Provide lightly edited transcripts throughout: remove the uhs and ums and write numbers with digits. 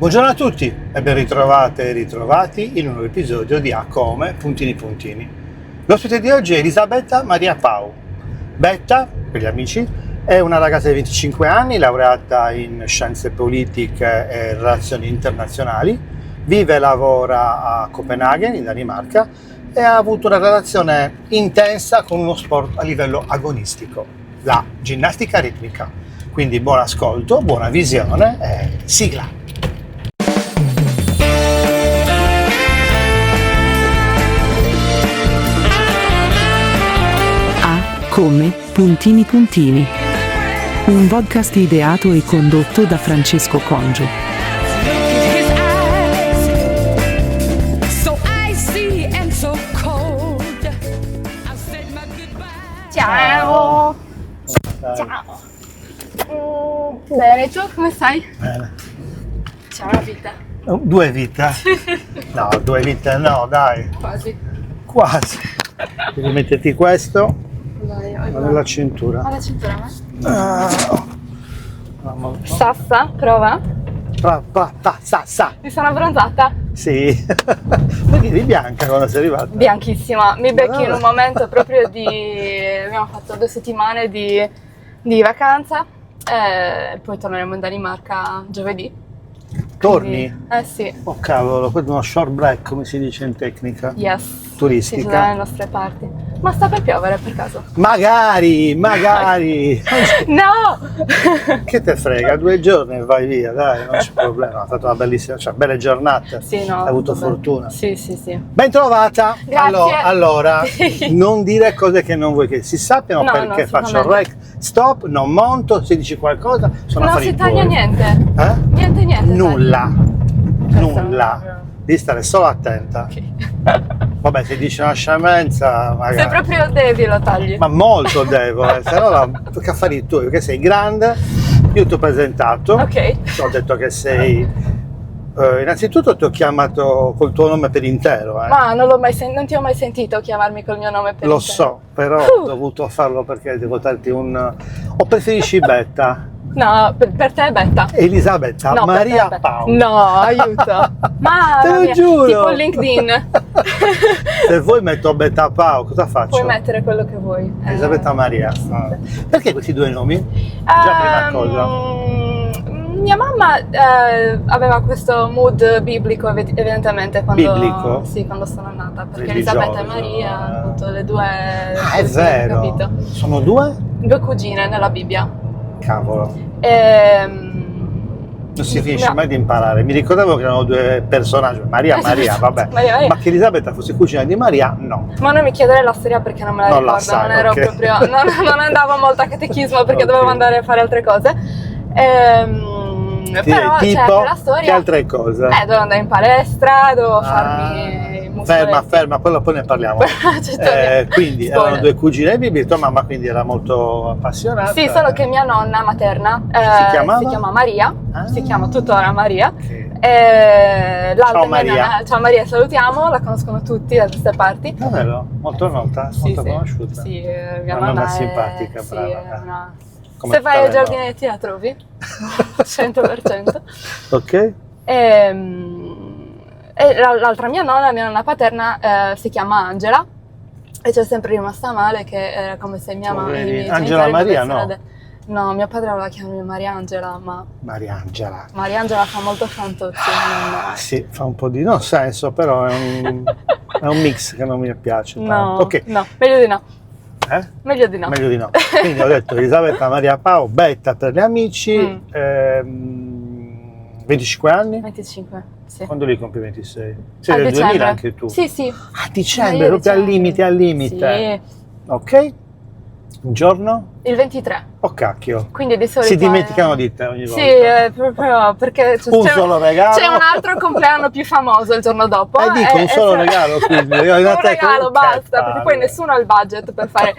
Buongiorno a tutti e ben ritrovate e ritrovati in un nuovo episodio di A Come Puntini Puntini. L'ospite di oggi è Elisabetta Maria Pau. Betta, per gli amici, è una ragazza di 25 anni, laureata in scienze politiche e relazioni internazionali, vive e lavora a Copenaghen, in Danimarca, e ha avuto una relazione intensa con uno sport a livello agonistico, la ginnastica ritmica. Quindi buon ascolto, buona visione e sigla! Come Puntini Puntini, un podcast ideato e condotto da Francesco Congio. Ciao! Ciao! Bene, tu come stai? Bene. C'è una vita. Due vite? No, due vite no, dai. Quasi. Devi metterti questo Vai, nella cintura. alla cintura, ma? Sassa, prova. Sa. Mi sono abbronzata. Sì. Perché eri bianca quando sei arrivata? Bianchissima. Mi becchi in un momento proprio di... Abbiamo fatto 2 settimane di vacanza e poi torneremo in Danimarca giovedì. Torni? Quindi, sì. Oh cavolo, questo è uno short break, come si dice in tecnica. Yes. Turistica. Sì, dalle nostre parti. Ma sta per piovere per caso? Magari! No! Che te frega, 2 giorni e vai via, dai, non c'è problema. Ha fatto una bellissima, cioè belle giornate. Sì, no. Hai avuto vabbè. fortuna. Sì. Ben trovata! Grazie. Allora, non dire cose che non vuoi che si sappiano, No, perché no, faccio il rec, stop, non monto, se dici qualcosa sono Non affari si taglia tuoi. niente. Niente. Nulla. Nulla. Devi stare solo attenta. Vabbè, se dici una scemenza, magari. Se proprio devi lo tagli. Ma molto devo, se no che affari tuoi, perché sei grande, io ti ho presentato, Ok. ti ho detto che sei, innanzitutto ti ho chiamato col tuo nome per intero, Ma non ti ho mai sentito chiamarmi col mio nome per lo intero. so, però ho dovuto farlo perché devo darti o preferisci Betta? No, per te è Betta. Elisabetta No, Maria per te è Betta. Pau. No, aiuto. Ma Te lo giuro. Tipo LinkedIn. Se vuoi metto Betta Pau, cosa faccio? Puoi mettere quello che vuoi. Elisabetta Maria. Perché questi 2 nomi? Già prima cosa. Mia mamma aveva questo mood biblico evidentemente quando, Biblico? Sì, quando sono nata, perché Religioso, Elisabetta e Maria hanno avuto le 2 Ah, è vero. capito? Sono 2? 2 cugine nella Bibbia. Cavolo. Non Non si finisce mai di imparare. Mi ricordavo che erano 2 personaggi. Maria, vabbè. Maria. Ma che Elisabetta fosse cugina di Maria, no. Ma non mi chiedere la storia perché non me la Non ricordo, la sai, non ero ok. proprio, non andavo molto a catechismo perché Ok. dovevo andare a fare altre cose. Però Tipo, c'è quella storia. che altre cose? Dovevo andare in palestra, dovevo farmi i muscoletti. Ferma, poi ne parliamo. Quindi Spoiler. erano 2 cugine bibliche, tua mamma quindi era molto appassionata. Sì, solo che mia nonna materna chiamava? si chiama Maria, si chiama tuttora Maria. Ok. L'altra Ciao, mia Maria. nonna, ciao Maria, salutiamo, la conoscono tutti da queste parti. Davvero? Molto nota, molto conosciuta. Sì, mia Una nonna nonna è simpatica, sì, brava. è una... Come Se vai ai tutte le giardinetti la trovi, 100%. Ok? E l'altra mia nonna paterna si chiama Angela e c'è sempre rimasta male che era come se mia mamma... i miei Angela genitori Maria, mi avessero no? No, mio padre voleva chiamarmi Mariangela, ma Mariangela. Mariangela fa molto fantozzi. Sì, fa un po' di non senso, però è un mix che non mi piace tanto. No, Ok. no, meglio di no. Meglio di no. Meglio di no. Quindi ho detto Elisabetta Maria Pau, Betta per gli amici, 25 anni? 25, sì. Quando li compi 26? Sei A del dicembre. 2000 anche tu? Sì. A dicembre, Io proprio dicembre. al limite. Sì, Ok? Un giorno? il 23. Oh cacchio. Quindi di solito Si dimenticano di te ogni volta. Sì, proprio perché Un solo regalo. c'è un altro compleanno più famoso il giorno dopo. Dico un solo regalo, quindi. Un regalo, basta, perché poi nessuno ha il budget per fare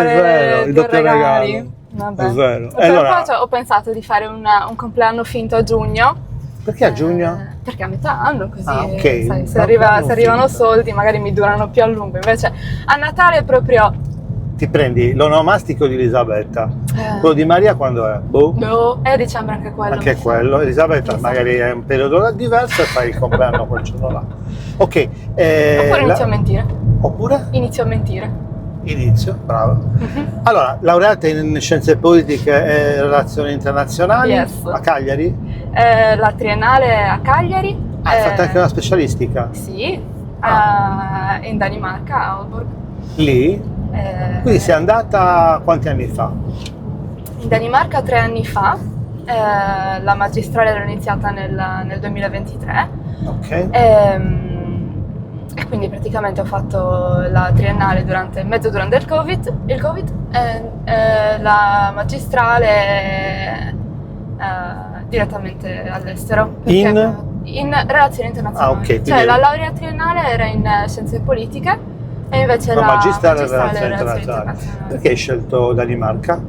vero, il 2 doppio regali. regalo. Vabbè. È vero. Però Allora- poi ho pensato di fare un compleanno finto a giugno. Perché a giugno? Perché a metà anno così, Ah, ok. sai, se Compleanno arrivano finto. soldi magari mi durano più a lungo, invece a Natale proprio Ti prendi l'onomastico di Elisabetta, Quello di Maria quando è? Boh. No, è a dicembre anche quello. Anche mi sa. quello. Elisabetta Mi sa. magari è un periodo diverso e fai il compleanno quel giorno là. Ok. Oppure inizio a mentire. Oppure? Inizio a mentire. Inizio, bravo. Mhm. Allora, laureata in scienze politiche e relazioni internazionali Yes. a Cagliari? La triennale a Cagliari. Hai fatto anche una specialistica? Sì, in Danimarca, a Aalborg. Lì? Quindi sei andata quanti anni fa? In Danimarca 3 anni fa, la magistrale l'ho iniziata nel 2023 Ok. e quindi praticamente ho fatto la triennale mezzo durante il Covid, la magistrale direttamente all'estero. perché in relazioni internazionali. Ah, ok, quindi- Cioè la laurea triennale era in scienze politiche e invece La la magistrale in magistrale relazioni relazioni internazionali. internazionali. Perché hai scelto Danimarca?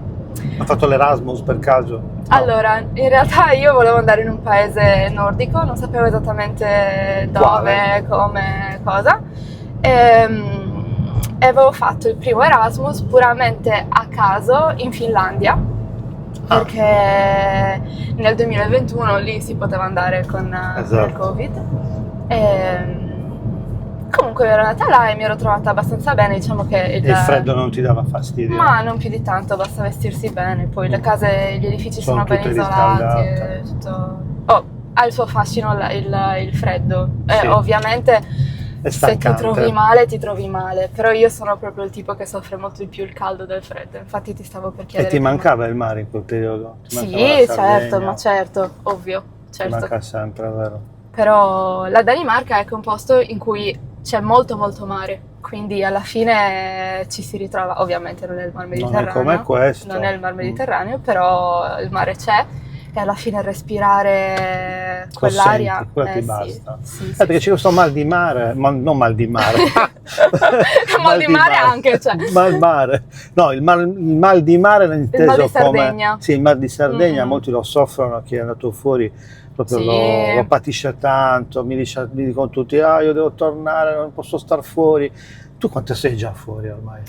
Hai fatto l'Erasmus per caso? No. Allora, in realtà io volevo andare in un paese nordico, non sapevo esattamente dove, Quale? come, cosa. E avevo fatto il primo Erasmus puramente a caso in Finlandia, perché nel 2021 lì si poteva andare con il Esatto. Covid. Comunque ero andata là e mi ero trovata abbastanza bene, diciamo che E il freddo non ti dava fastidio? ma non più di tanto, basta vestirsi bene, poi le case, gli edifici sono ben tutte isolati, riscaldate. e tutto. Oh, ha il suo fascino il freddo. Sì. Ovviamente È se ti stancante. ti trovi male, però io sono proprio il tipo che soffre molto di più il caldo del freddo, infatti ti stavo per E chiedere. ti prima. mancava il mare in quel periodo? Ti mancava Sì, la certo, Sardegna? ma certo, ovvio, Ti certo. manca sempre, vero? Però la Danimarca è anche un posto in cui c'è molto molto mare, quindi alla fine ci si ritrova, ovviamente non è il mar Mediterraneo, come questo. non è il mar Mediterraneo, però il mare c'è e alla fine respirare Lo quell'aria senti, quello ti sì, basta. sì, sì, Perché sì. c'è questo mal di mare, non mal di mare. Mal di mare anche, cioè. Mal mare. No, il mal di mare è inteso mal di come... Sardegna. Sì, il mal di Sardegna, Mm. molti lo soffrono, chi è andato fuori proprio Sì. lo patisce tanto, mi dicono tutti, io devo tornare, non posso star fuori. Tu quanto sei già fuori ormai?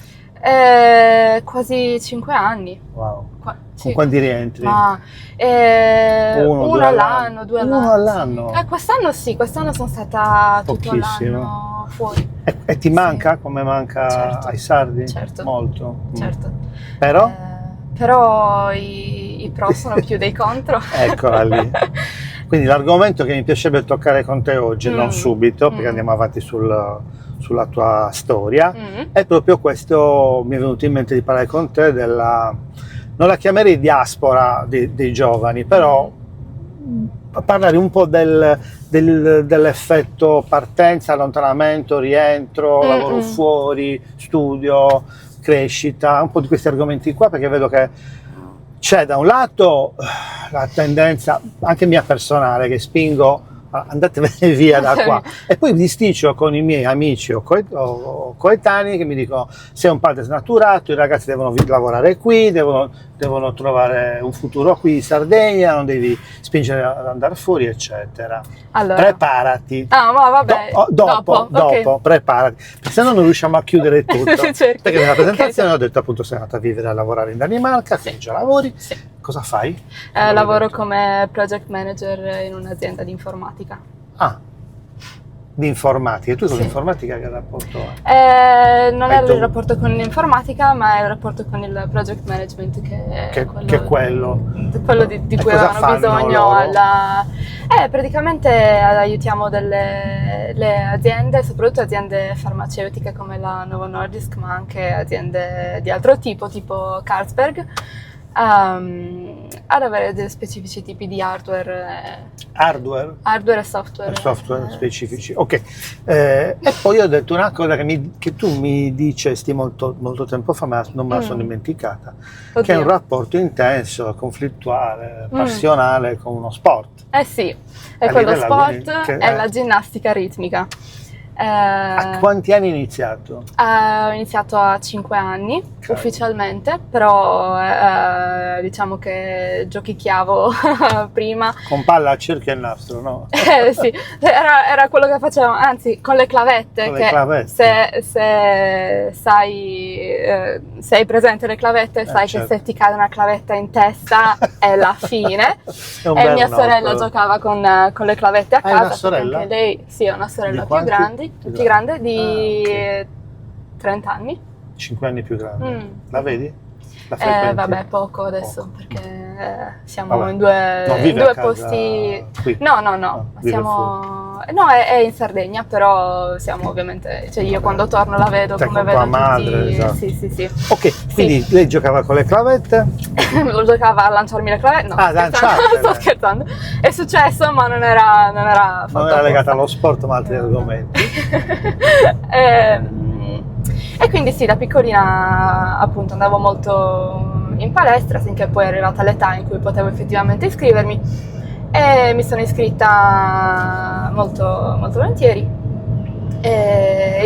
Quasi 5 anni. Wow. Sì. Con quanti rientri? Ma Uno, uno due all'anno, 2 all'anno. Uno all'anno? Sì. Quest'anno sì, quest'anno sono stata tutto Pochissimo. l'anno fuori. E ti manca come manca Certo. ai sardi? Certo. Molto. Certo. Però? Però i pro sono più dei contro. Eccola lì. Quindi l'argomento che mi piacerebbe toccare con te oggi, non Mm. subito, perché Mm. andiamo avanti sulla tua storia, Mm. è proprio questo, mi è venuto in mente di parlare con te della, non la chiamerei diaspora dei giovani, però parlare un po' dell'effetto partenza, allontanamento, rientro, lavoro Mm-mm. fuori, studio, crescita, un po' di questi argomenti qua, perché vedo che c'è da un lato la tendenza, anche mia personale, che spingo andatevene via da qua, e poi mi disticcio con i miei amici o coetanei che mi dicono sei un padre snaturato, i ragazzi devono lavorare qui, devono trovare un futuro qui in Sardegna, non devi spingere ad andare fuori, eccetera. Allora. Preparati. Ah, ma vabbè. Dopo, ok. preparati, perché se no non riusciamo a chiudere tutto. Certo. Perché nella presentazione Ok. ho detto appunto sei andata a vivere e a lavorare in Danimarca, quindi già lavori. Sì. Cosa fai? Lavoro come project manager in un'azienda di informatica. Ah, di informatica. E tu con Sì. l'informatica che rapporto hai? Non è il rapporto con l'informatica, ma è il rapporto con il project management che è quello di E cui cosa avevano fanno bisogno. loro? Praticamente aiutiamo le aziende, soprattutto aziende farmaceutiche come la Novo Nordisk, ma anche aziende di altro tipo Carlsberg, ad avere dei specifici tipi di hardware e software. Specifici. Ok. E poi ho detto una cosa che tu mi dicesti molto, molto tempo fa, ma non me la sono dimenticata, che è un Oddio. rapporto intenso, conflittuale, passionale con uno sport. Eh sì, A è quello livello sport, che è la ginnastica ritmica. A quanti anni hai iniziato? Ho iniziato a 5 anni ufficialmente, però diciamo che giochicchiavo prima. Con palla a cerchio e nastro, no? Sì, era quello che facevamo, anzi con le clavette, Con le che clavette. se sei presente le clavette, sai che certo. se ti cade una clavetta in testa è la fine. È un E bel mia sorella nocco. giocava con le clavette a Hai casa. una sorella? Anche lei, sì, ha una sorella Di quanti? più grande di Ah, ok. 30 anni. 5 anni più grande. Mm. La vedi? La frequenti? Vabbè, poco adesso, Poco. perché siamo Vabbè. in due, Non vive in due a casa posti. qui? No, vive siamo. No, è in Sardegna, però siamo ovviamente. Cioè, io Vabbè. quando torno la vedo Stai come con tua vedo madre, tutti. esatto. Sì. Ok, quindi lei giocava con le clavette. Lo giocava a lanciarmi le clavette. No, Ah, sto scherzando, lanciartele. sto scherzando. È successo, ma non era fatto Non era legata apposta. allo sport, ma a altri argomenti. E quindi sì, da piccolina appunto andavo molto in palestra, finché poi è arrivata l'età in cui potevo effettivamente iscrivermi, e mi sono iscritta molto, molto volentieri. È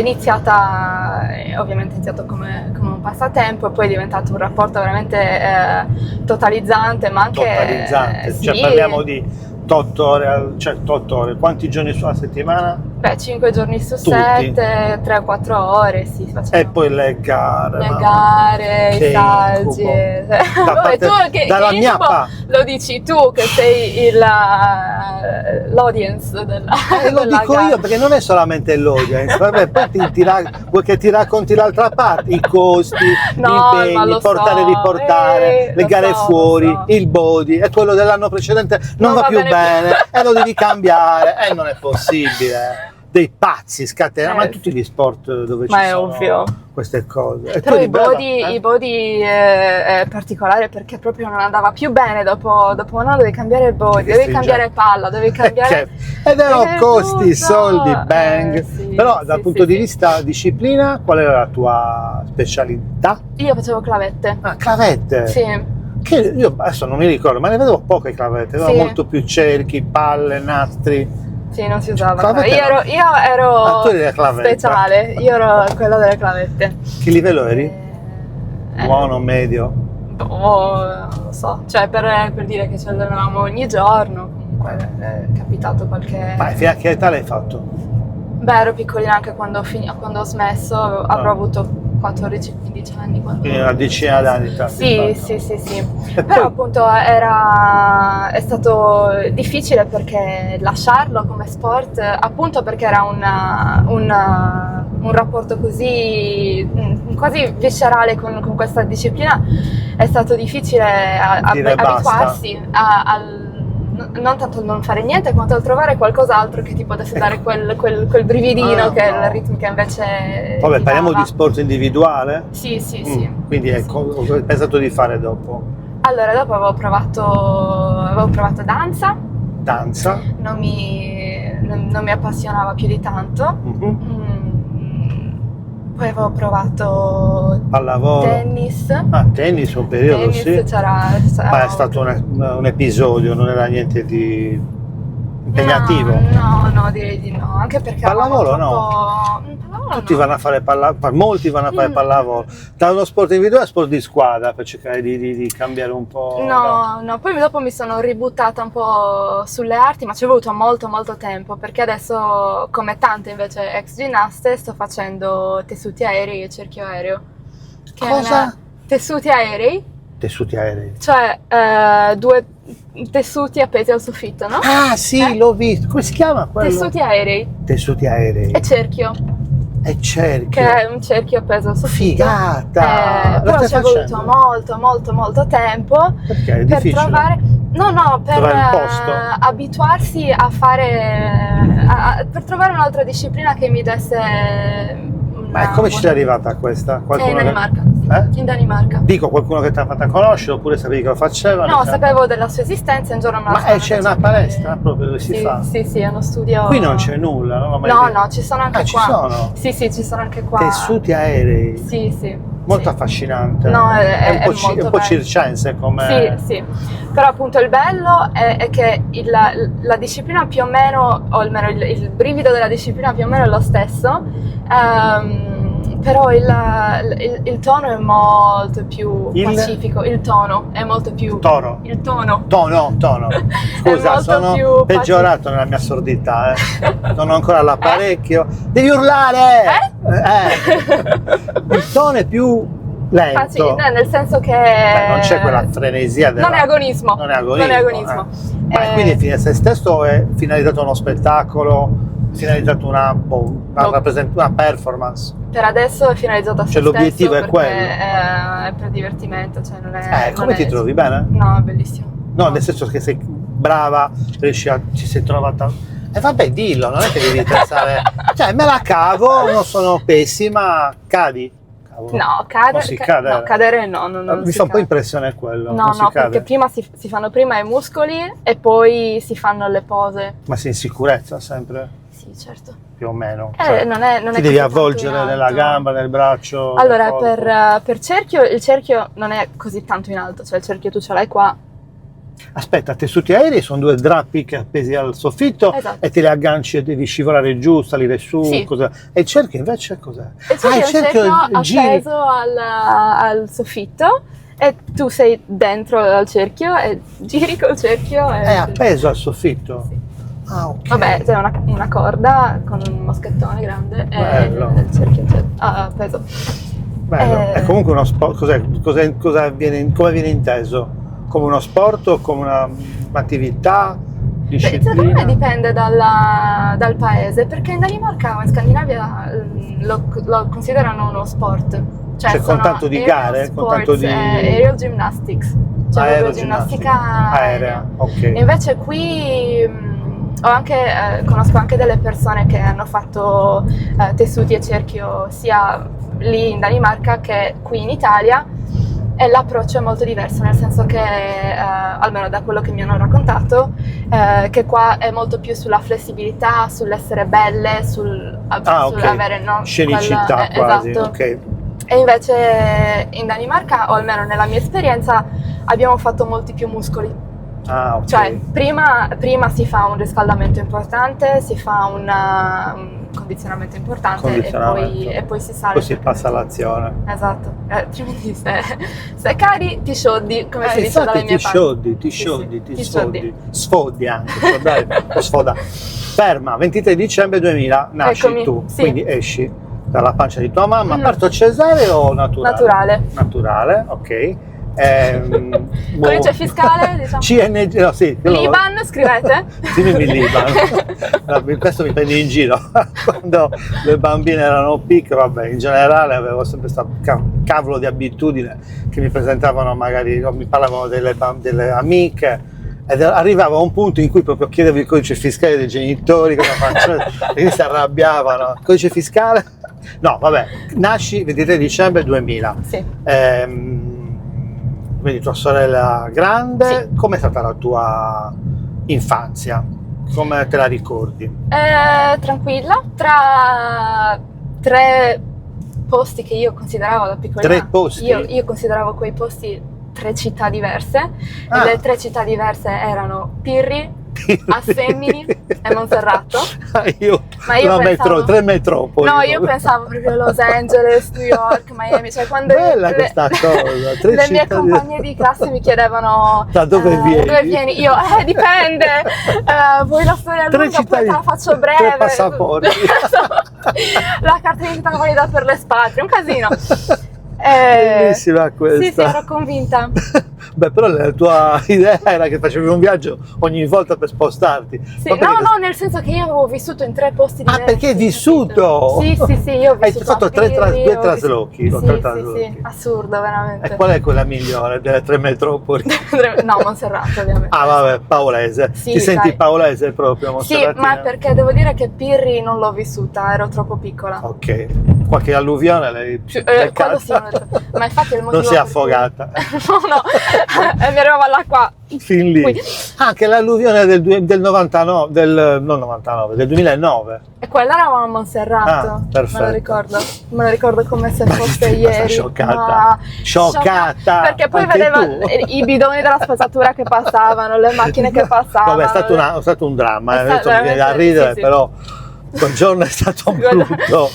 ovviamente è iniziato come un passatempo, e poi è diventato un rapporto veramente totalizzante, ma anche Totalizzante. sì. Cioè parliamo di 8 ore, cioè 8 ore. Quanti giorni sulla settimana? Beh, 5 giorni su Tutti? 7, 3-4 ore, sì, facciamo. E poi le gare. Le mamma. gare, Che i saggi. incubo. Da Vabbè, parte- tu che dalla mia incubo lo dici tu, che sei l'audience della Lo della dico gara. io perché non è solamente l'audience, vabbè, poi vuoi che ti racconti l'altra parte, i costi, No, gli ma impegni, lo portare e so, riportare, le lo gare so, fuori, lo so. il body, e quello dell'anno precedente non Non va va più bene bene più. e lo devi cambiare e non è possibile. Dei pazzi scatenano, ma in Sì. tutti gli sport dove Ma ci è sono ovvio. queste cose. E tu Però eri i brava, body è particolare, perché proprio non andava più bene. Dopo un anno devi cambiare il body, Devi devi cambiare stringere. palla, devi cambiare. Ed erano Perché costi, tutto. soldi, bang. Sì, Però sì, dal sì, punto di sì. vista disciplina, qual era la tua specialità? Io facevo clavette. Ah, clavette. Sì. Che io adesso non mi ricordo, ma ne vedevo poche clavette, avevano Sì. molto più cerchi, palle, nastri. Sì, non si usava Clavette clavette. Io Ah, ero tu eri la clavetta. speciale, io ero quella delle clavette. Che livello eri? Eh, Buono, medio? non lo so, cioè per dire che ci allenavamo ogni giorno, comunque è capitato qualche. Ma fino a che età l'hai fatto? Beh, ero piccolina anche quando ho smesso, avrò avuto 14-15 anni. Quindi una decina d'anni. Sì. E Però poi, appunto è stato difficile, perché lasciarlo come sport, appunto perché era un rapporto così quasi viscerale con questa disciplina, è stato difficile Dire basta. abituarsi non tanto al non fare niente, quanto al trovare qualcos'altro che ti potesse dare quel brividino, che è no. la ritmica invece. vabbè, ti parliamo dava. di sport individuale? Sì. Quindi ho pensato di fare dopo Allora, dopo avevo provato danza, danza. non mi appassionava più di tanto. Mhm. Poi avevo provato Pallavolo. tennis. Ah, tennis un periodo, sì. c'era Ma è stato un episodio, non era niente di impegnativo. No, direi di no, anche perché Pallavolo eravamo no. Pallavolo Tutti no. vanno a fare pallavolo, molti vanno a fare pallavolo. Da uno sport individuale a sport di squadra, per cercare di cambiare un po'. No, poi dopo mi sono ributtata un po' sulle arti, ma ci è voluto molto molto tempo, perché adesso, come tante invece ex ginnaste, sto facendo tessuti aerei e cerchio aereo. Che è Cosa? tessuti aerei, Tessuti aerei. cioè 2 tessuti appesi al soffitto, no? Ah sì, l'ho visto. Come si chiama quello? Tessuti aerei Tessuti aerei. e cerchio, E cerchio. che è un cerchio appeso al soffitto. Figata! Però Lo ci è stai voluto facendo? molto tempo. Perché è Per difficile. trovare, per Trovare il posto? abituarsi a fare, per trovare un'altra disciplina che mi desse. Ma come ci sei arrivata a questa? In Qualcuno che- Danimarca. Eh? In Danimarca. Dico, qualcuno che ti ha fatto conoscere oppure sapevi che lo faceva? No, sapevo della sua esistenza, un giorno me la Ma sono c'è andata una a cercare. palestra proprio dove si Sì, fa? Sì, è uno studio. Qui non c'è nulla, non l'ho mai No, visto. ci sono anche Ah, ci qua. sono? Sì, ci sono anche qua. Tessuti aerei. Sì. molto sì. affascinante. No, è un po', molto un po' bello. circense come... Sì, sì, però appunto il bello è che la disciplina più o meno, o almeno il brivido della disciplina più o meno è lo stesso, però il tono è molto più pacifico, il tono è molto più... Toro. Il tono. Tono. Scusa, molto sono più peggiorato nella mia sordità, sono ancora all'apparecchio. Devi urlare! Il tono è più lento. Nel senso che... Beh, non c'è quella frenesia della... Non è agonismo. Non è agonismo. Ma quindi è fine a se stesso o è finalizzato a uno spettacolo, finalizzato a una performance? Per adesso è finalizzato a se Cioè, l'obiettivo stesso è quello. È per divertimento, cioè non è... Come non ti è- trovi? Bene? No, è bellissimo. No, nel senso che sei brava, ci sei trovata... E vabbè, dillo, non è che devi pensare... Cioè, me la cavo, non sono pessima, cadi. Cavolo. No, Non si cade. no, cadere no, non Mi si fa un po' cade. impressione quello. No, non si no, cade. perché prima si fanno prima i muscoli e poi si fanno le pose. Ma sei in sicurezza sempre, Sì, certo. più o meno. Non è ti così devi tanto avvolgere in nella alto. gamba, nel braccio. Allora, nel corpo. per cerchio, il cerchio non è così tanto in alto, cioè il cerchio tu ce l'hai qua. Aspetta, tessuti aerei sono due drappi che appesi al soffitto Esatto. e te li agganci e devi scivolare giù, salire su. Sì. Cosa... E il cerchio invece cos'è? Il cerchio è un cerchio giri. appeso al soffitto e tu sei dentro al cerchio e giri col cerchio. È appeso al soffitto? Sì. Ah, ok. Vabbè, c'è una corda con un moschettone grande e Bello. il cerchio appeso. Bello. È comunque uno sport. Come viene inteso? Come uno sport o come un'attività? Disciplina? Secondo me dipende dal paese, perché in Danimarca o in Scandinavia lo considerano uno sport. Cioè, con sono tanto di aerial gare? Con sports, tanto di... aerial gymnastics, cioè proprio ginnastica aerea. Ok. E invece qui conosco anche delle persone che hanno fatto tessuti e cerchio sia lì in Danimarca che qui in Italia. E l'approccio è molto diverso, nel senso che, almeno da quello che mi hanno raccontato, che qua è molto più sulla flessibilità, sull'essere belle, sul ok. avere scenicità quasi. esatto. Ok. E invece in Danimarca, o almeno nella mia esperienza, abbiamo fatto molti più muscoli. Ah, ok. Cioè, prima si fa un riscaldamento importante, si fa un condizionamento importante e poi si sale. Poi si passa all'azione. Esatto, altrimenti se cadi ti sciogli, come si dice dalle mie ti parti. sciogli, Sì, ti sì, sfodi. Sfodi anche, dai, sfoda. Ferma, 23 dicembre 2000 nasci Eccomi, tu, sì. quindi esci dalla pancia di tua mamma, Mhm. parto cesareo o naturale? Naturale. Naturale, ok. Codice fiscale, diciamo. CNG, no, sì. L'Iban, scrivete? Dimmi l'Iban. No, questo mi prendi in giro. Quando le bambine erano piccole, vabbè, in generale avevo sempre questa cavolo di abitudine che mi presentavano magari, mi parlavano delle amiche ed arrivavo a un punto in cui proprio chiedevo il codice fiscale dei genitori, cosa faccio, e si arrabbiavano. Codice fiscale? No, vabbè, nasci 23 dicembre 2000. Sì. Quindi tua sorella grande, Sì. com'è stata la tua infanzia? Come te la ricordi? Tranquilla, tra 3 posti che io consideravo da piccolina. 3 posti? Io consideravo quei posti 3 città diverse. Ah. E le 3 città diverse erano Pirri, Assemini e Monserrato. Ma io pensavo... 3 metropoli. No, io pensavo proprio a Los Angeles, New York, Miami, cioè quando Bella questa cosa. 3 le mie città compagne di classe mi chiedevano da dove vieni? Dove vieni? Io, dipende, vuoi la storia 3 lunga, poi te la faccio breve. 3 passaporti. La carta d'identità valida per l'espatrio, un casino. Bellissima questa. Sì, ero convinta. Beh, però la tua idea era che facevi un viaggio ogni volta per spostarti. Sì, Ma perché- no, nel senso che io avevo vissuto in 3 posti diversi. Ah, perché hai vissuto? Sì, io ho Hai vissuto fatto a Pirri, due ho traslochi. vissuto- tre Sì, traslochi. sì, assurdo, veramente. E qual è quella migliore delle 3 metropoli? No, Monserrato, ovviamente. Ah, vabbè, paolese. Sì, Ti senti dai. paolese proprio, Sì, Monserratina? ma perché devo dire che Pirri non l'ho vissuta, ero troppo piccola. Ok. qualche alluvione lei quello sì, ma infatti è il motivo non si è per cui- affogata. no, e mi arrivava l'acqua Fin lì. qui. Anche l'alluvione del 99, non 99, del 2009. E quella eravamo a Monserrato, Ah, perfetto. me lo ricordo come se fosse Sei rimasta ieri. scioccata. Ma- Scioccata. Perché poi Anche vedeva tu. i bidoni della spazzatura che passavano, le macchine che passavano. Vabbè, è stato un dramma, È stato adesso mi viene da veramente- ridere, sì. però quel giorno è stato Quello- brutto.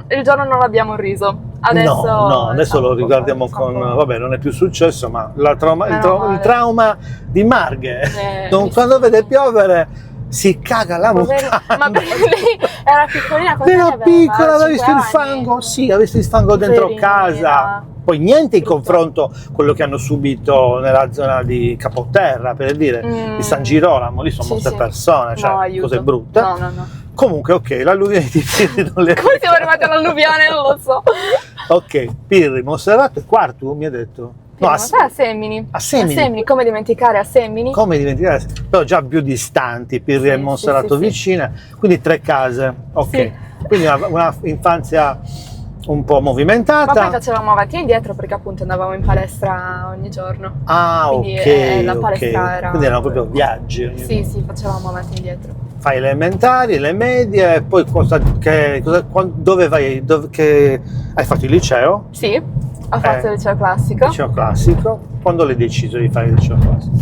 il giorno non abbiamo riso. Adesso, No, adesso lo riguardiamo fa un con... po'. Vabbè, non è più successo, ma il Meno male. trauma di Marghe. Quando vede piovere si caga la Poverina. mucca. Ma perché lei era piccolina, quando Era piccola, aveva 5 visto il anni? fango, sì, aveva visto il fango dentro Poverina. casa. Poi niente in Brutto. confronto a quello che hanno subito nella zona di Capoterra, per dire, di San Girolamo, lì sono Sì, molte sì. persone, cioè No, aiuto. cose brutte. No, no, no. Comunque, ok, l'alluvione di Pirri non le Come siamo arrivati all'alluvione non lo so. Ok, Pirri, Monserrato e Quartu, mi ha detto? No, Ma sai a Semini. a Semini. Come dimenticare a Semini? Come dimenticare? Però già più distanti, Pirri Sì, e Monserrato sì, sì, vicine, quindi 3 case. Ok, Sì. quindi una infanzia un po' Ma movimentata. poi facevamo avanti e indietro perché appunto andavamo in palestra ogni giorno. Ah, quindi, ok, la ok. palestra era- Quindi erano proprio viaggi. Sì, facevamo avanti e indietro. Fai le elementari, le medie, e poi dove vai? Hai fatto il liceo? Sì, ho fatto il liceo classico. Liceo classico. Quando l'hai deciso di fare il liceo classico?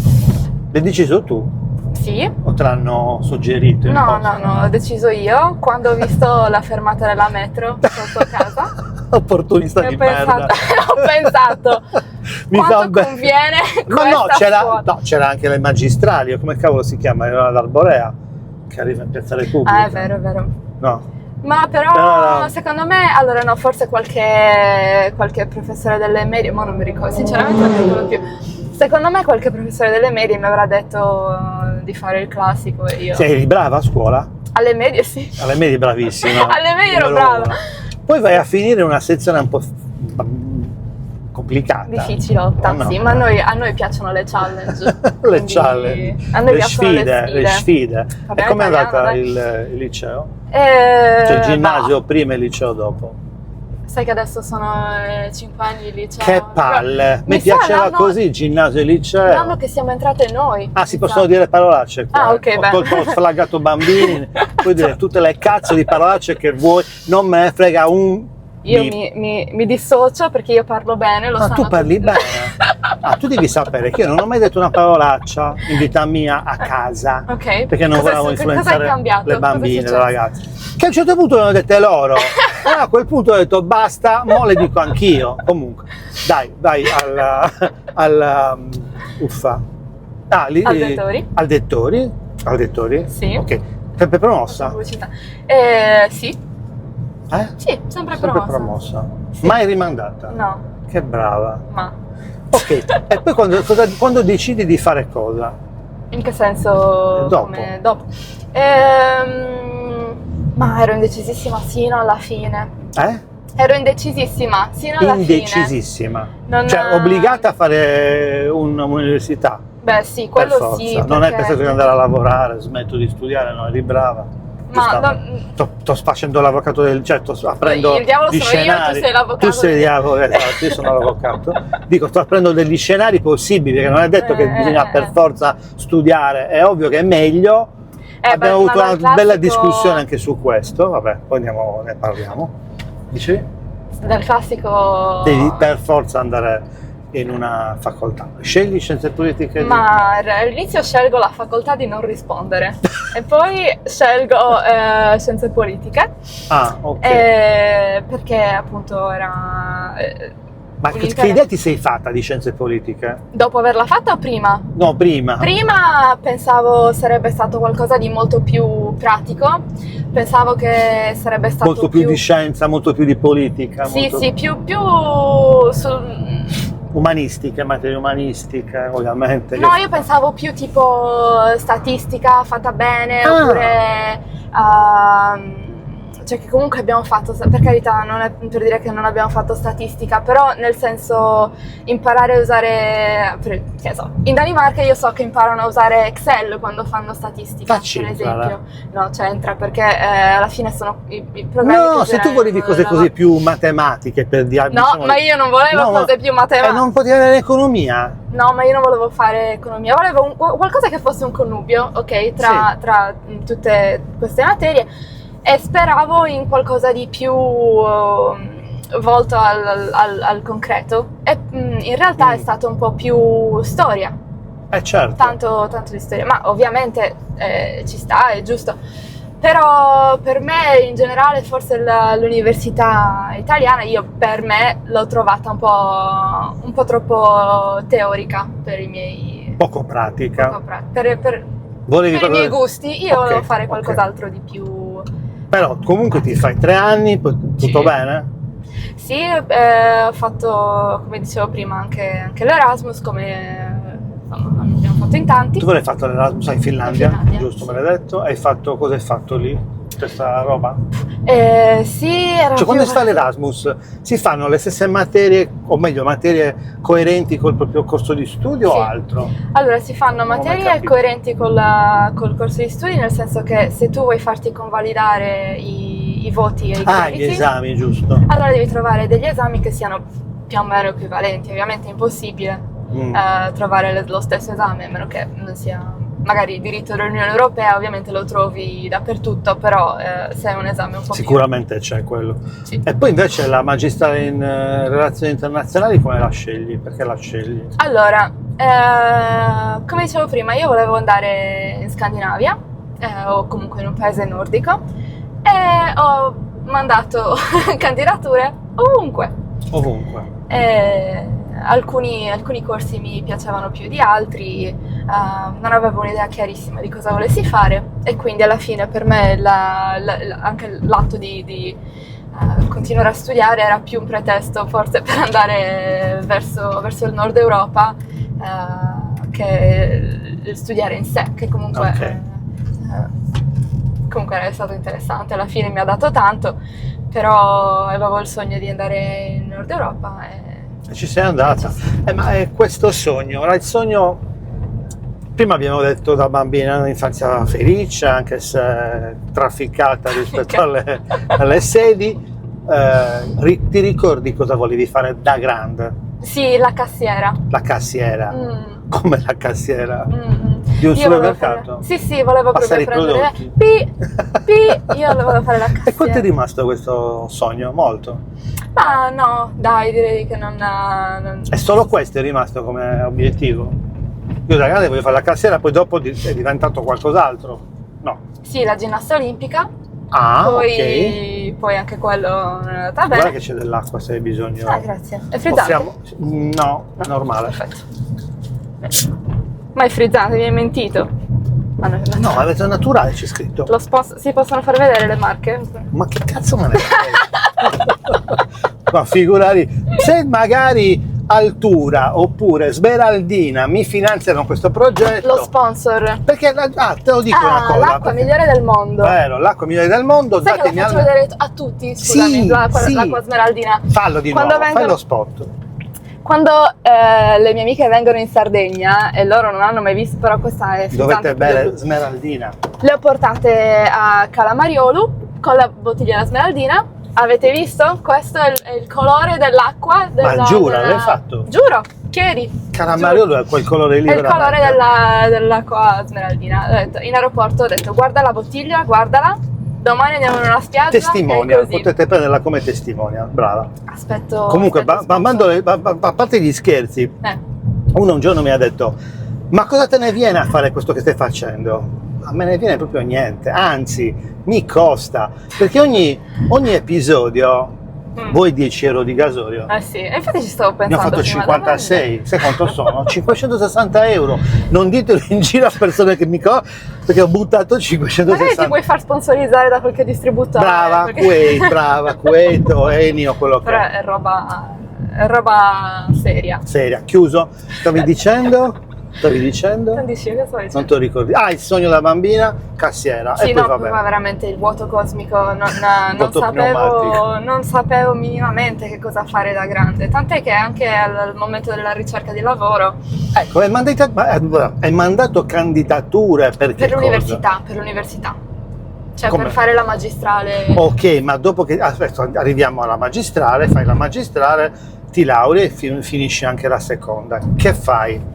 L'hai deciso tu? Sì. O te l'hanno suggerito? No, l'ho deciso io quando ho visto la fermata della metro sotto casa. Opportunista E di ho pensato, merda. ho pensato Mi fa quanto bene. conviene Ma no, questa scuola. c'era anche le magistrali, o come cavolo si chiama? Era l'Arborea, che arriva in Piazza Repubblica. Ah, è vero, è vero. No. Ma però Però- secondo me, allora no, forse qualche professore delle medie, ma non mi ricordo, sinceramente non mi ricordo più. Secondo me qualche professore delle medie mi avrà detto di fare il classico e io. Sei brava a scuola? Alle medie sì. Alle medie bravissima. Alle medie ero Numero brava. uno. Poi vai a finire in una sezione un po' complicata. Difficilotta, No. sì, ma a noi piacciono le challenge. Le quindi challenge, A noi le piacciono sfide, le sfide. Vabbè, E com'è italiano, andata dai. il liceo? Cioè Cioè il ginnasio prima e il liceo dopo? Sai che adesso sono 5 anni di liceo. Che palle! Mi Mi sa piaceva l'anno- così il ginnasio e il liceo. L'anno che siamo entrate noi. Ah, si mi possono sa. dire parolacce qua. Ah, ok, Ho beh. tolto lo sflaggato bambini, puoi dire tutte le cazzo di parolacce che vuoi, non me ne frega un Io bip. mi dissocio perché io parlo bene, lo Ah, sanno tu parli tutti. bene. Ah, tu devi sapere che io non ho mai detto una parolaccia in vita mia a casa. Ok. Perché non Cosa volevo è- cosa è influenzare cambiato? le Cosa è bambine, le successo? ragazze. Che a un certo punto le hanno dette loro. E a quel punto ho detto basta, mo le dico anch'io. Comunque, dai, vai alla uffa. Ah, lì, Al Dettori? Al Dettori? Al Dettori? Sì. Ok. Sempre promossa? Pubblicità. Sì, Eh? sì, sempre Sempre promossa. promossa. Sì. Mai rimandata? No, Che brava. ma Ok, e poi quando decidi di fare cosa? in che senso? Dopo. Come dopo? Ma ero indecisissima sino alla fine. Eh? Ero indecisissima sino alla fine. Indecisissima. Non- Cioè, obbligata a fare un'università. Beh sì, Per quello forza. sì. Non è perché- pensato di andare a lavorare, smetto di studiare, no, eri brava. Ma Sto facendo l'avvocato cioè sto aprendo Il diavolo gli sono io, tu scenari. sei l'avvocato Tu sei il del- diavolo, esatto, io sono l'avvocato. Dico, sto aprendo degli scenari possibili, perché non è detto che bisogna per forza studiare, è ovvio che è meglio. Abbiamo avuto una bella discussione anche su questo, vabbè, poi ne parliamo. Dicevi? Del classico. Devi per forza andare in una facoltà. Scegli scienze politiche? Ma all'inizio scelgo la facoltà di non rispondere e poi scelgo scienze politiche Ah, ok. perché appunto era Ma un che interesse- idea ti sei fatta di scienze politiche? dopo averla fatta o prima? No, prima. Prima pensavo sarebbe stato qualcosa di molto più pratico, pensavo che sarebbe stato Molto più di scienza, molto più di politica. Sì, molto sì, più umanistiche, materie umanistiche, ovviamente. No, io pensavo più tipo statistica fatta bene, Ah. oppure cioè che comunque abbiamo fatto, per carità, non è per dire che non abbiamo fatto statistica, però nel senso imparare a usare, che ne so, in Danimarca io so che imparano a usare Excel quando fanno statistica, per esempio. No, c'entra, perché alla fine sono i programmi. No, se tu volevi cose così più matematiche, per dire. No, diciamo, ma io non volevo cose più matematiche. Non potevi avere economia? No, ma io non volevo fare economia, volevo qualcosa che fosse un connubio, ok, tra tutte queste materie, e speravo in qualcosa di più volto al concreto, e in realtà è stato un po' più storia. Certo. Tanto di storia, ma ovviamente ci sta, è giusto. Però per me in generale forse l'università italiana, io per me l'ho trovata un po' troppo teorica per i miei... Poco pratica. Per i miei gusti, io volevo fare qualcos'altro di più... Però comunque ti fai 3 anni, tutto bene? Sì, ho fatto, come dicevo prima, anche l'Erasmus, come... abbiamo fatto in tanti. Tu l'hai fatto l'Erasmus in Finlandia, giusto, me l'hai detto? Cosa hai fatto lì? Questa roba? Sì, era cioè, quando si fa l'Erasmus si fanno le stesse materie, o meglio materie coerenti col proprio corso di studio o altro? Allora, si fanno materie coerenti col corso di studi, nel senso che se tu vuoi farti convalidare i voti e i crediti, gli esami, giusto. Allora devi trovare degli esami che siano più o meno equivalenti. Ovviamente è impossibile trovare lo stesso esame, a meno che non sia magari il diritto dell'Unione Europea, ovviamente lo trovi dappertutto, però se è un esame un po' sicuramente c'è quello. Sì. E poi invece la magistrale in relazioni internazionali come la scegli? Perché la scegli? Allora, come dicevo prima, io volevo andare in Scandinavia o comunque in un paese nordico, e ho mandato candidature ovunque. Alcuni corsi mi piacevano più di altri, non avevo un'idea chiarissima di cosa volessi fare, e quindi alla fine per me anche l'atto di continuare a studiare era più un pretesto forse per andare verso il nord Europa che studiare in sé, che comunque è stato interessante. Alla fine mi ha dato tanto, però avevo il sogno di andare in Nord Europa e ci sei andata. Ma è questo sogno, ora il sogno, prima abbiamo detto da bambina, un'infanzia felice, anche se trafficata rispetto alle sedi, ti ricordi cosa volevi fare da grande? Sì, la cassiera. La cassiera? Come la cassiera? Di un supermercato? Sì, volevo passare proprio i prodotti. Io volevo fare la cassiera. E quanto è rimasto questo sogno? Molto? Ma no, dai, direi che non... È solo questo è rimasto come obiettivo? Io da grande voglio fare la cassiera, poi dopo è diventato qualcos'altro? No. Sì, la ginnasta olimpica. Poi anche quello non è andata bene. Guarda che c'è dell'acqua se hai bisogno. Grazie. È frizzante? No, normale. Perfetto. Ma è frizzante, mi hai mentito. No, è naturale, c'è scritto. Si possono far vedere le marche? Ma che cazzo me ne frega? Ma figurati, se magari Altura oppure Smeraldina mi finanziano questo progetto. Lo sponsor. Perché te lo dico una cosa. L'acqua migliore del mondo. Vero, l'acqua migliore del mondo. Sai che la faccio vedere a tutti, scusami, l'acqua Smeraldina. Fallo di nuovo, fai lo spot. Quando le mie amiche vengono in Sardegna e loro non hanno mai visto, però questa è dovete bere Smeraldina. Le ho portate a Calamariolo con la bottiglia della Smeraldina. Avete visto? Questo è il colore dell'acqua. Ma giura, l'hai fatto? Giuro, chiedi. Calamariolo è quel colore lì. È il colore dell'acqua Smeraldina. In aeroporto ho detto guarda la bottiglia, guardala. Domani andiamo in una spiaggia. Testimonial, potete prenderla come testimonial, brava. Aspetto. Comunque, a parte gli scherzi, uno un giorno mi ha detto: ma cosa te ne viene a fare questo che stai facendo? A me ne viene proprio niente, anzi, mi costa, perché ogni episodio vuoi 10 euro di gasolio? Sì, e infatti ci stavo pensando. Ne ho fatto 56, sai quanto sono? 560 euro. Non ditelo in giro a persone che mi perché ho buttato 560. Magari ti puoi far sponsorizzare da qualche distributore. Brava, perché... Kuwait o Eni o quello che però è roba seria. Seria, chiuso. Stavi dicendo? Stavi dicendo? Non dici, che sto Non dicendo? te lo ricordi? Ah, il sogno da bambina, cassiera. Sì, e poi no, vabbè. ma veramente il vuoto cosmico, Vuoto pneumatico. non sapevo minimamente che cosa fare da grande, tant'è che anche al momento della ricerca di lavoro, Ecco, hai mandato candidature per che per cosa? l'università, cioè Come? per fare la magistrale. Ok, ma dopo che aspetta, arriviamo alla magistrale, fai la magistrale, ti laurei e finisci anche la seconda. Che fai?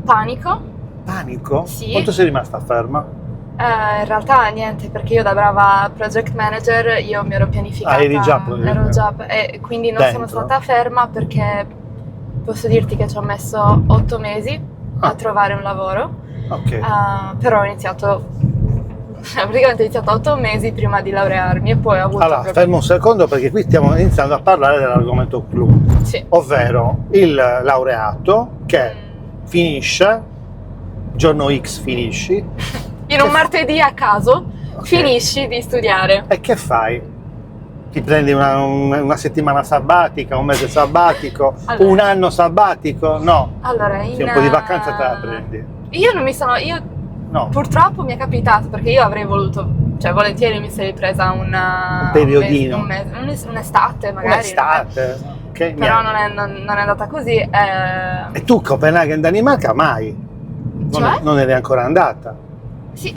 Panico. Panico? Sì. Quanto sei rimasta ferma? In realtà niente, perché io da brava project manager io mi ero pianificata, Eri già project ero già, manager. e quindi non sono Dentro? stata ferma perché posso dirti che ci ho messo 8 mesi Ah. a trovare un lavoro, Ok. però ho iniziato, praticamente ho iniziato 8 mesi prima di laurearmi e poi ho avuto Allora, fermo un secondo perché qui stiamo iniziando a parlare dell'argomento clou, Sì. ovvero il laureato che finisce, giorno X finisci, In un martedì a caso Ok. finisci di studiare. e che fai? Ti prendi una settimana sabbatica, un mese sabbatico, Allora. un anno sabbatico? No, Allora, sì, un po' di vacanza te la prendi. Io non mi sono, No, purtroppo mi è capitato, perché io avrei voluto, cioè volentieri mi sarei presa un periodino. un'estate magari. un'estate, che Però niente. non è andata così. E tu Copenaghen, Danimarca, mai? Cioè? Non eri ancora andata? Sì,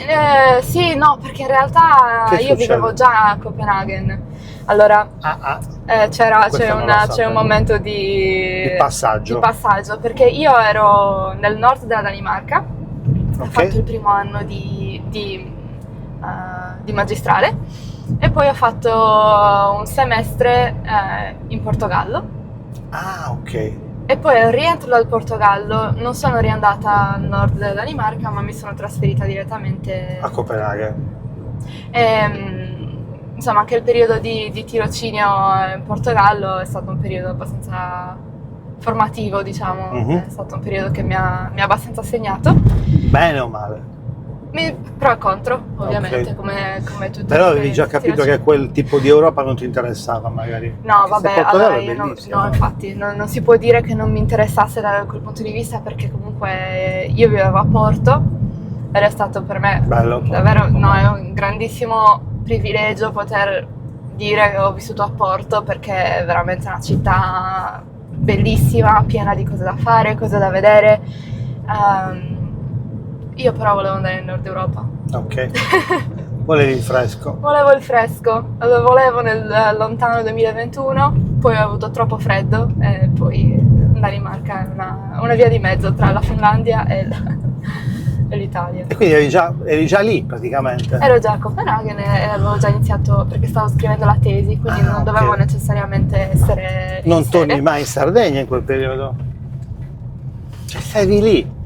no, perché in realtà Che io succede? vivevo già a Copenaghen. Allora, c'è Questo non lo un sapevo. momento di passaggio. perché io ero nel nord della Danimarca, ho Ok. fatto il primo anno di magistrale e poi ho fatto un semestre in Portogallo Ah, ok. e poi al rientro dal Portogallo non sono riandata al nord della Danimarca, ma mi sono trasferita direttamente A Copenaghen. insomma, anche il periodo di tirocinio in Portogallo è stato un periodo abbastanza formativo, diciamo. Mhm. È stato un periodo che mi ha abbastanza segnato. Bene o male? Pro e contro, ovviamente, Ok. come tutte Però le avevi già esperienze capito tirocinio. che quel tipo di Europa non ti interessava, magari. No, Anche se vabbè, Portogallo allora è io bellissimo. no, infatti, non si può dire che non mi interessasse da quel punto di vista, perché comunque io vivevo a Porto ed è stato per me Bello. davvero, no, è un grandissimo privilegio poter dire che ho vissuto a Porto, perché è veramente una città bellissima, piena di cose da fare, cose da vedere. Io però volevo andare in Nord Europa. Ok. Volevi il fresco. Volevo il fresco, lo volevo nel lontano 2021, poi ho avuto troppo freddo e poi Danimarca è una via di mezzo tra la Finlandia e l'Italia. E quindi eri già lì praticamente. Ero già a Copenaghen e avevo già iniziato perché stavo scrivendo la tesi, quindi non ok. dovevo necessariamente essere in Non sede. torni mai in Sardegna in quel periodo? Cioè, stavi lì.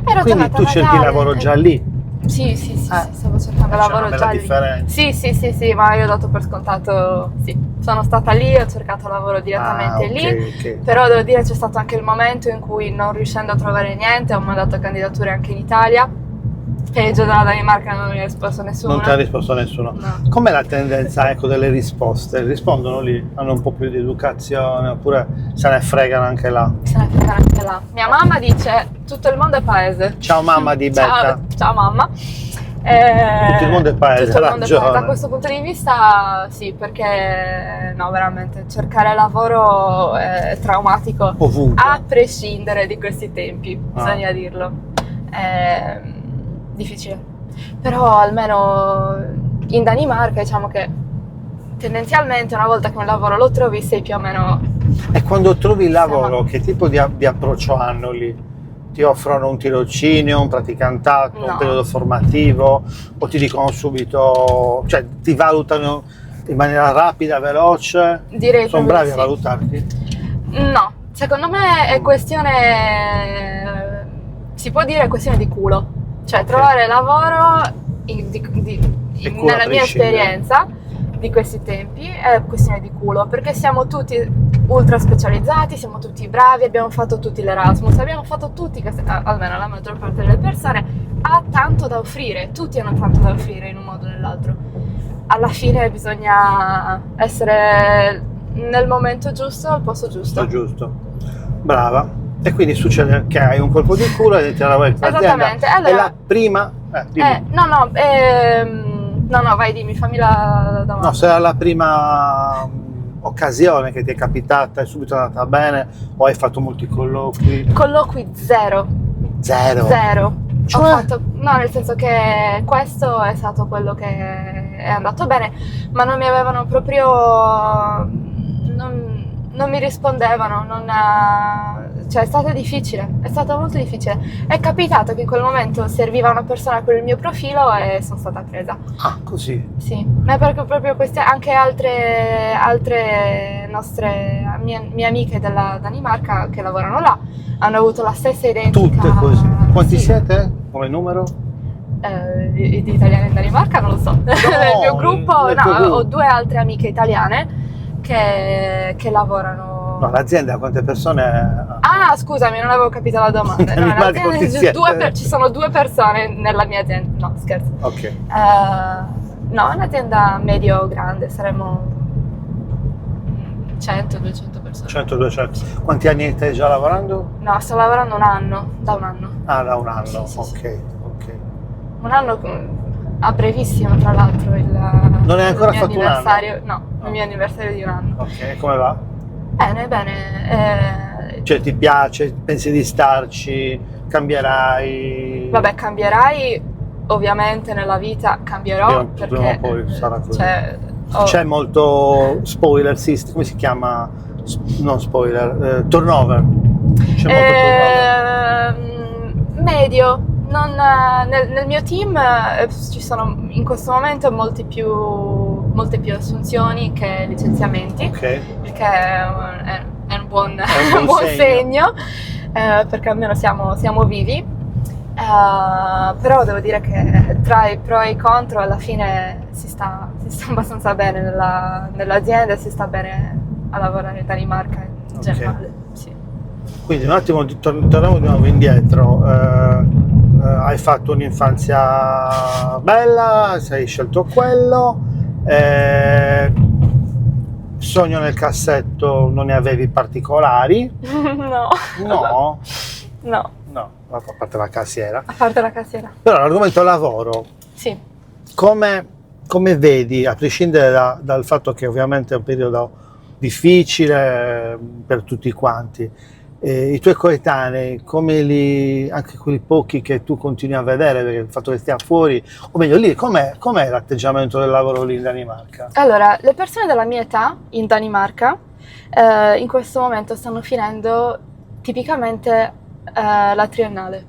Ero Quindi tornata tu a cerchi Natale. lavoro già lì. Sì, stavo cercando C'è lavoro una bella già lì. differenza. Sì, ma io ho dato per scontato, sì. Sono stata lì, ho cercato lavoro direttamente Ah, ok, lì, ok. però devo dire c'è stato anche il momento in cui, non riuscendo a trovare niente, ho mandato candidature anche in Italia, e già dalla Danimarca non mi ha risposto nessuno. Non ti ha risposto nessuno. No. Com'è la tendenza, ecco, delle risposte? Rispondono lì? Hanno un po' più di educazione oppure se ne fregano anche là? Se ne frega anche là. Mia mamma dice tutto il mondo è paese. Ciao mamma di Becca. Ciao mamma. Tutto il mondo è paese, tutto il ha mondo è ragione. paese. Da questo punto di vista sì, perché no, veramente cercare lavoro è traumatico, Ovunque. a prescindere di questi tempi, bisogna dirlo. È difficile. Però almeno in Danimarca diciamo che tendenzialmente una volta che un lavoro lo trovi sei più o meno... E quando trovi il lavoro, Siamo- che tipo di approccio hanno lì? Ti offrono un tirocinio, un praticantato, un No. periodo formativo o ti dicono subito, cioè ti valutano in maniera rapida, veloce? Direi Sono proprio bravi di a sì. valutarti? No, secondo me è questione, si può dire questione di culo, cioè Ok. trovare lavoro E culo a nella mia prescindere. esperienza di questi tempi è questione di culo, perché siamo tutti ultra specializzati, siamo tutti bravi, abbiamo fatto tutti l'Erasmus, abbiamo fatto tutti, almeno la maggior parte delle persone ha tanto da offrire, tutti hanno tanto da offrire in un modo o nell'altro. Alla fine bisogna essere nel momento giusto, al posto giusto. Giusto. Brava. E quindi succede che hai un colpo di culo e ti lavori l'azienda. Esattamente, allora- È la prima... dimmi. No, vai, dimmi, fammi la domanda. No, se era la prima occasione che ti è capitata, è subito andata bene o hai fatto molti colloqui? Colloqui zero. Zero. Cioè? Ho fatto, no, nel senso che questo è stato quello che è andato bene, ma non mi avevano proprio, non mi rispondevano, cioè è stato difficile, è stato molto difficile. È capitato che in quel momento serviva una persona con il mio profilo e sono stata presa. Ah, così. Sì, ma perché proprio queste, anche altre nostre mie amiche della Danimarca che lavorano là hanno avuto la stessa identica. Tutte così. Quanti sì. siete come numero? Di italiane in Danimarca non lo so. Nel mio gruppo, nel tuo no, gruppo. ho 2 altre amiche italiane che lavorano. No, l'azienda quante persone... Ah, scusami, non avevo capito la domanda. No, Danimarca l'azienda- quanti siete? ci sono 2 persone nella mia azienda. No, scherzo. Ok. No, è un'azienda medio-grande, saremo 100-200 persone. 100-200. Quanti anni stai già lavorando? No, sto lavorando da un anno. Ah, da un anno, Sì, ok. Un anno a brevissimo, tra l'altro, Non hai ancora il mio fatto un anno? anniversario. No, No. il mio anniversario di un anno. Ok, come va? Bene. Cioè ti piace, pensi di starci, cambierai? Vabbè, cambierai, ovviamente nella vita cambierò, Prima o perché poi sarà così. C'è, C'è molto spoiler system, come si chiama? Non spoiler, turnover. C'è molto turnover. Medio. Nel mio team ci sono in questo momento molte più assunzioni che licenziamenti, Ok. perché è un buon, un buon segno, perché almeno siamo vivi. Però devo dire che tra i pro e i contro alla fine si sta abbastanza bene nell'azienda e si sta bene a lavorare in Danimarca in Ok. generale. Sì. Quindi un attimo, torniamo di nuovo indietro. Hai fatto un'infanzia bella, sei scelto quello. Sogno nel cassetto non ne avevi particolari? No. No? No, No, a parte la cassiera. a parte la cassiera. Però l'argomento lavoro, Sì. come vedi, a prescindere dal fatto che ovviamente è un periodo difficile per tutti quanti, i tuoi coetanei, anche quelli pochi che tu continui a vedere, perché il fatto che stia fuori, o meglio lì, com'è l'atteggiamento del lavoro lì in Danimarca? Allora, le persone della mia età in Danimarca in questo momento stanno finendo tipicamente la triennale,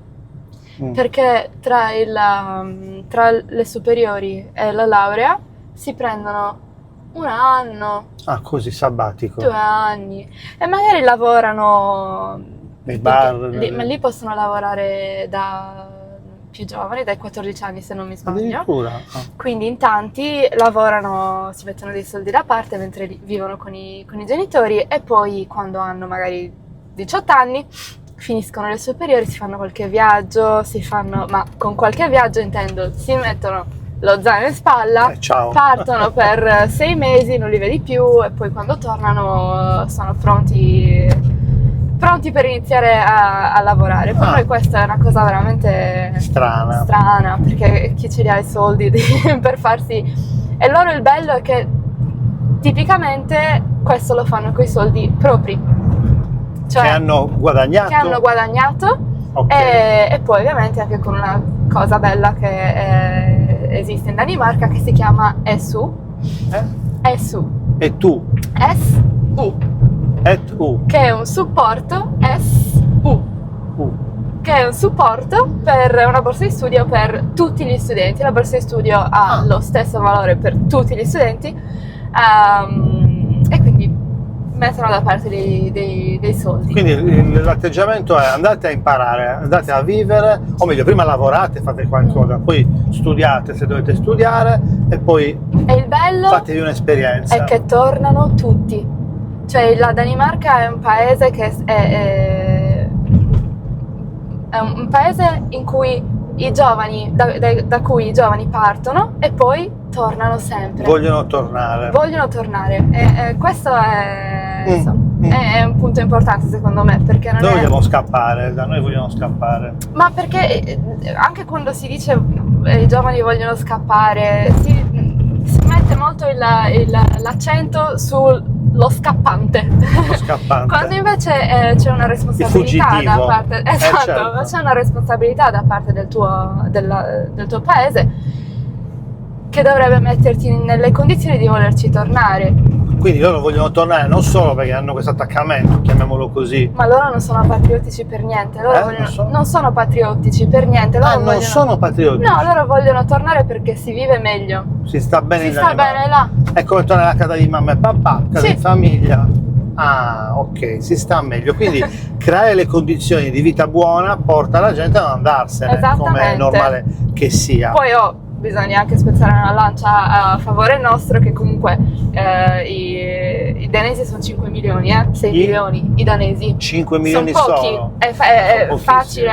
perché tra le superiori e la laurea si prendono un anno, Ah, così, sabbatico. 2 anni e magari lavorano Nei bar, ma lì possono lavorare da più giovani, dai 14 anni se non mi sbaglio. Addirittura? Quindi in tanti lavorano, si mettono dei soldi da parte mentre vivono con i genitori e poi quando hanno magari 18 anni finiscono le superiori, si fanno qualche viaggio, ma con qualche viaggio intendo, si mettono lo zaino in spalla, Ciao. partono per 6 mesi, non li vedi più e poi quando tornano sono pronti per iniziare a lavorare. Per noi questa è una cosa veramente strana perché chi ce li ha i soldi per farsi... E loro il bello è che tipicamente questo lo fanno con i soldi propri. Cioè, che hanno guadagnato. Okay. E poi ovviamente anche con una cosa bella che esiste in Danimarca che si chiama SU. SU. E tu? SU. Et U. Che è un supporto SU. Che è un supporto per una borsa di studio per tutti gli studenti. La borsa di studio ha lo stesso valore per tutti gli studenti e quindi mettono da parte dei soldi. Quindi l'atteggiamento è andate a imparare, andate a vivere, o meglio, prima lavorate, fate qualcosa, poi studiate se dovete studiare e poi il bello fatevi un'esperienza. È che tornano tutti. Cioè la Danimarca è un paese che è un paese in cui i giovani, da cui i giovani partono e poi tornano sempre. Vogliono tornare. E questo è insomma, È un punto importante secondo me, perché non Noi è... vogliamo scappare, da noi vogliono scappare. Ma perché anche quando si dice i giovani vogliono scappare, si mette molto l'accento sullo scappante. Lo scappante. Quando invece c'è una responsabilità fuggitivo. da parte, esatto, Certo. c'è una responsabilità da parte del tuo paese che dovrebbe metterti nelle condizioni di volerci tornare. Quindi loro vogliono tornare non solo perché hanno questo attaccamento, chiamiamolo così. Ma loro non sono patriottici per niente, loro non sono patriottici per niente. Loro Non sono patriottici. No, loro vogliono tornare perché si vive meglio. Si sta bene Si in sta Danimarca. bene là. È come tornare a casa di mamma e papà, casa Sì. di famiglia. Ah, ok, si sta meglio. Quindi creare le condizioni di vita buona porta la gente a non andarsene, come è Esattamente. normale che sia. Poi bisogna anche spezzare una lancia a favore nostro, che comunque i danesi sono 5 milioni, 6 Chi? milioni, i danesi. 5 milioni Sono pochi, solo. è Sono facile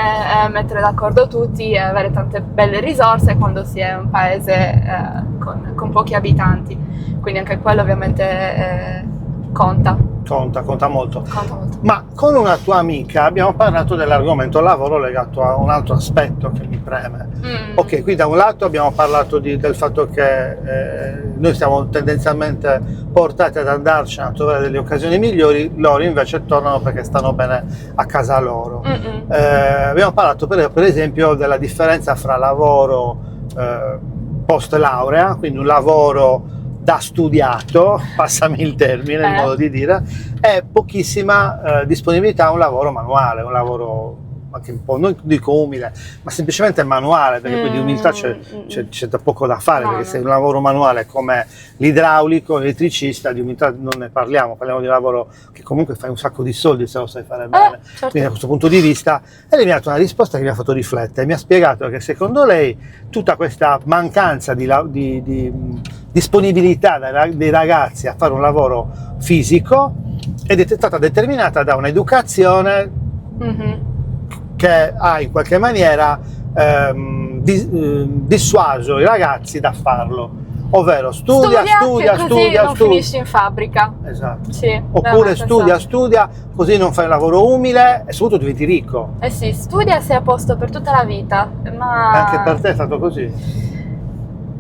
mettere d'accordo tutti e avere tante belle risorse quando si è un paese con pochi abitanti, quindi anche quello ovviamente conta Conta molto. molto. Ma con una tua amica abbiamo parlato dell'argomento lavoro legato a un altro aspetto che mi preme. Ok, qui da un lato abbiamo parlato del fatto che noi siamo tendenzialmente portati ad andarcene a trovare delle occasioni migliori, loro invece tornano perché stanno bene a casa loro. Abbiamo parlato per esempio della differenza fra lavoro post laurea, quindi un lavoro da studiato, passami il termine, il modo di dire, e pochissima disponibilità a un lavoro manuale, un lavoro anche un po', non dico umile, ma semplicemente manuale, perché poi di umiltà c'è da poco da fare, perché se un lavoro manuale come l'idraulico, l'elettricista, di umiltà non ne parliamo di un lavoro che comunque fai un sacco di soldi se lo sai fare bene. Certo. Quindi da questo punto di vista, e lei mi ha dato una risposta che mi ha fatto riflettere, mi ha spiegato che secondo lei tutta questa mancanza di disponibilità dei ragazzi a fare un lavoro fisico è stata determinata da un'educazione che ha in qualche maniera dissuaso i ragazzi da farlo, ovvero studia, che così non finisci in fabbrica. Esatto. Sì, Oppure studia, così non fai un lavoro umile e soprattutto diventi ricco. Eh sì, studia e sei a posto per tutta la vita, ma... Anche per te è stato così?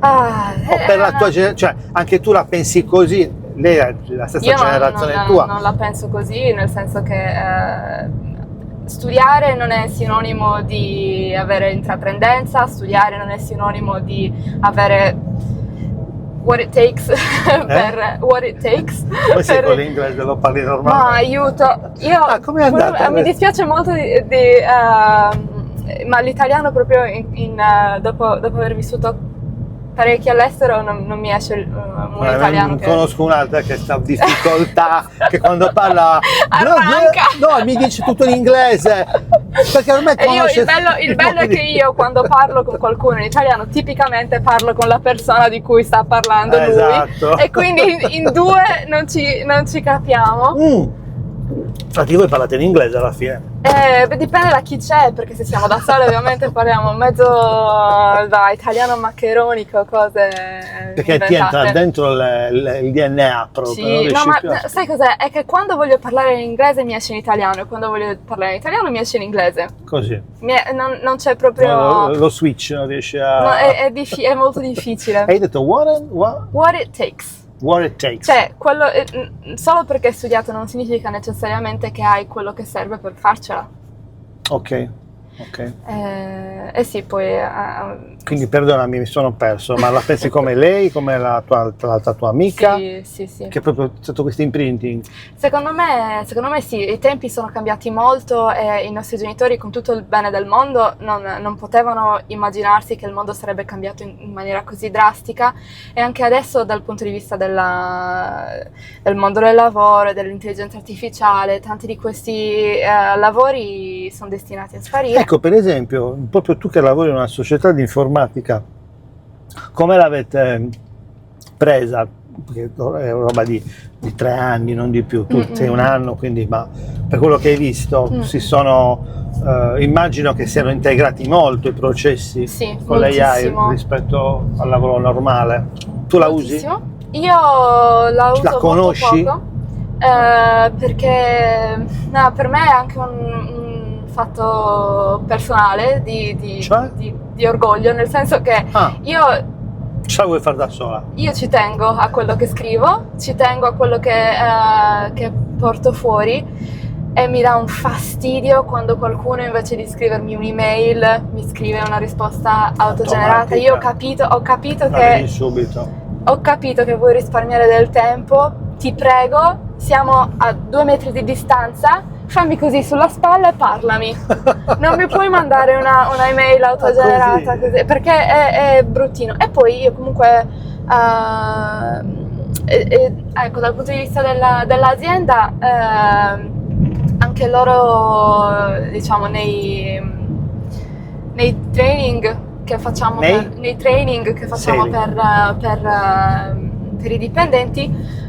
O per la tua generazione, cioè anche tu la pensi così? Lei è la stessa generazione tua. Non la penso così, nel senso che studiare non è sinonimo di avere intraprendenza, studiare non è sinonimo di avere what it takes per what it takes. Poi sei con l'inglese, lo parli normale. Ma aiuto, com'è andata? mi dispiace molto ma l'italiano proprio dopo aver vissuto parecchio all'estero non mi esce un italiano che... Conosco un'altra che sta in difficoltà, che quando parla no, mi dice tutto in inglese, perché ormai conosce... Il bello è che io quando parlo con qualcuno in italiano tipicamente parlo con la persona di cui sta parlando lui, esatto. E quindi in due non ci capiamo. Infatti voi parlate in inglese alla fine. Dipende da chi c'è, perché se siamo da soli ovviamente parliamo mezzo da italiano maccheronico, cose perché inventate. ti entra dentro il DNA proprio. Sì, no, ma sai cos'è? È che quando voglio parlare in inglese mi esce in italiano e quando voglio parlare in italiano mi esce in inglese. Così. Non c'è proprio... Lo switch non riesce a... No, è molto difficile. Hai detto what it takes. What it takes. Cioè, solo perché hai studiato non significa necessariamente che hai quello che serve per farcela. Ok. Sì, poi... Quindi perdonami, mi sono perso, ma la pensi come lei, come l'altra tua amica? Sì. Che è proprio stato questo imprinting? Secondo me sì, i tempi sono cambiati molto e i nostri genitori, con tutto il bene del mondo, non potevano immaginarsi che il mondo sarebbe cambiato in maniera così drastica, e anche adesso dal punto di vista del mondo del lavoro e dell'intelligenza artificiale, tanti di questi lavori sono destinati a sparire. Ecco, per esempio, proprio tu che lavori in una società di informatica, come l'avete presa? Perché è roba di 3 anni, non di più, tu sei un anno, quindi, ma per quello che hai visto immagino che siano integrati molto i processi con l'AI rispetto al lavoro normale. Tu la usi? Io la uso La conosci? molto poco. perché no, per me è anche un fatto personale Cioè? di orgoglio, nel senso che io Ce la vuoi fare da sola? ci tengo a quello che scrivo, ci tengo a quello che porto fuori, e mi dà un fastidio quando qualcuno, invece di scrivermi un'email, mi scrive una risposta autogenerata. Io ho capito La vedi che subito. ho capito che vuoi risparmiare del tempo, ti prego, siamo a 2 metri di distanza, fammi così sulla spalla e parlami. Non mi puoi mandare una email autogenerata così, perché è bruttino. E poi io comunque, ecco, dal punto di vista dell'azienda, anche loro, diciamo, nei training che facciamo per i dipendenti,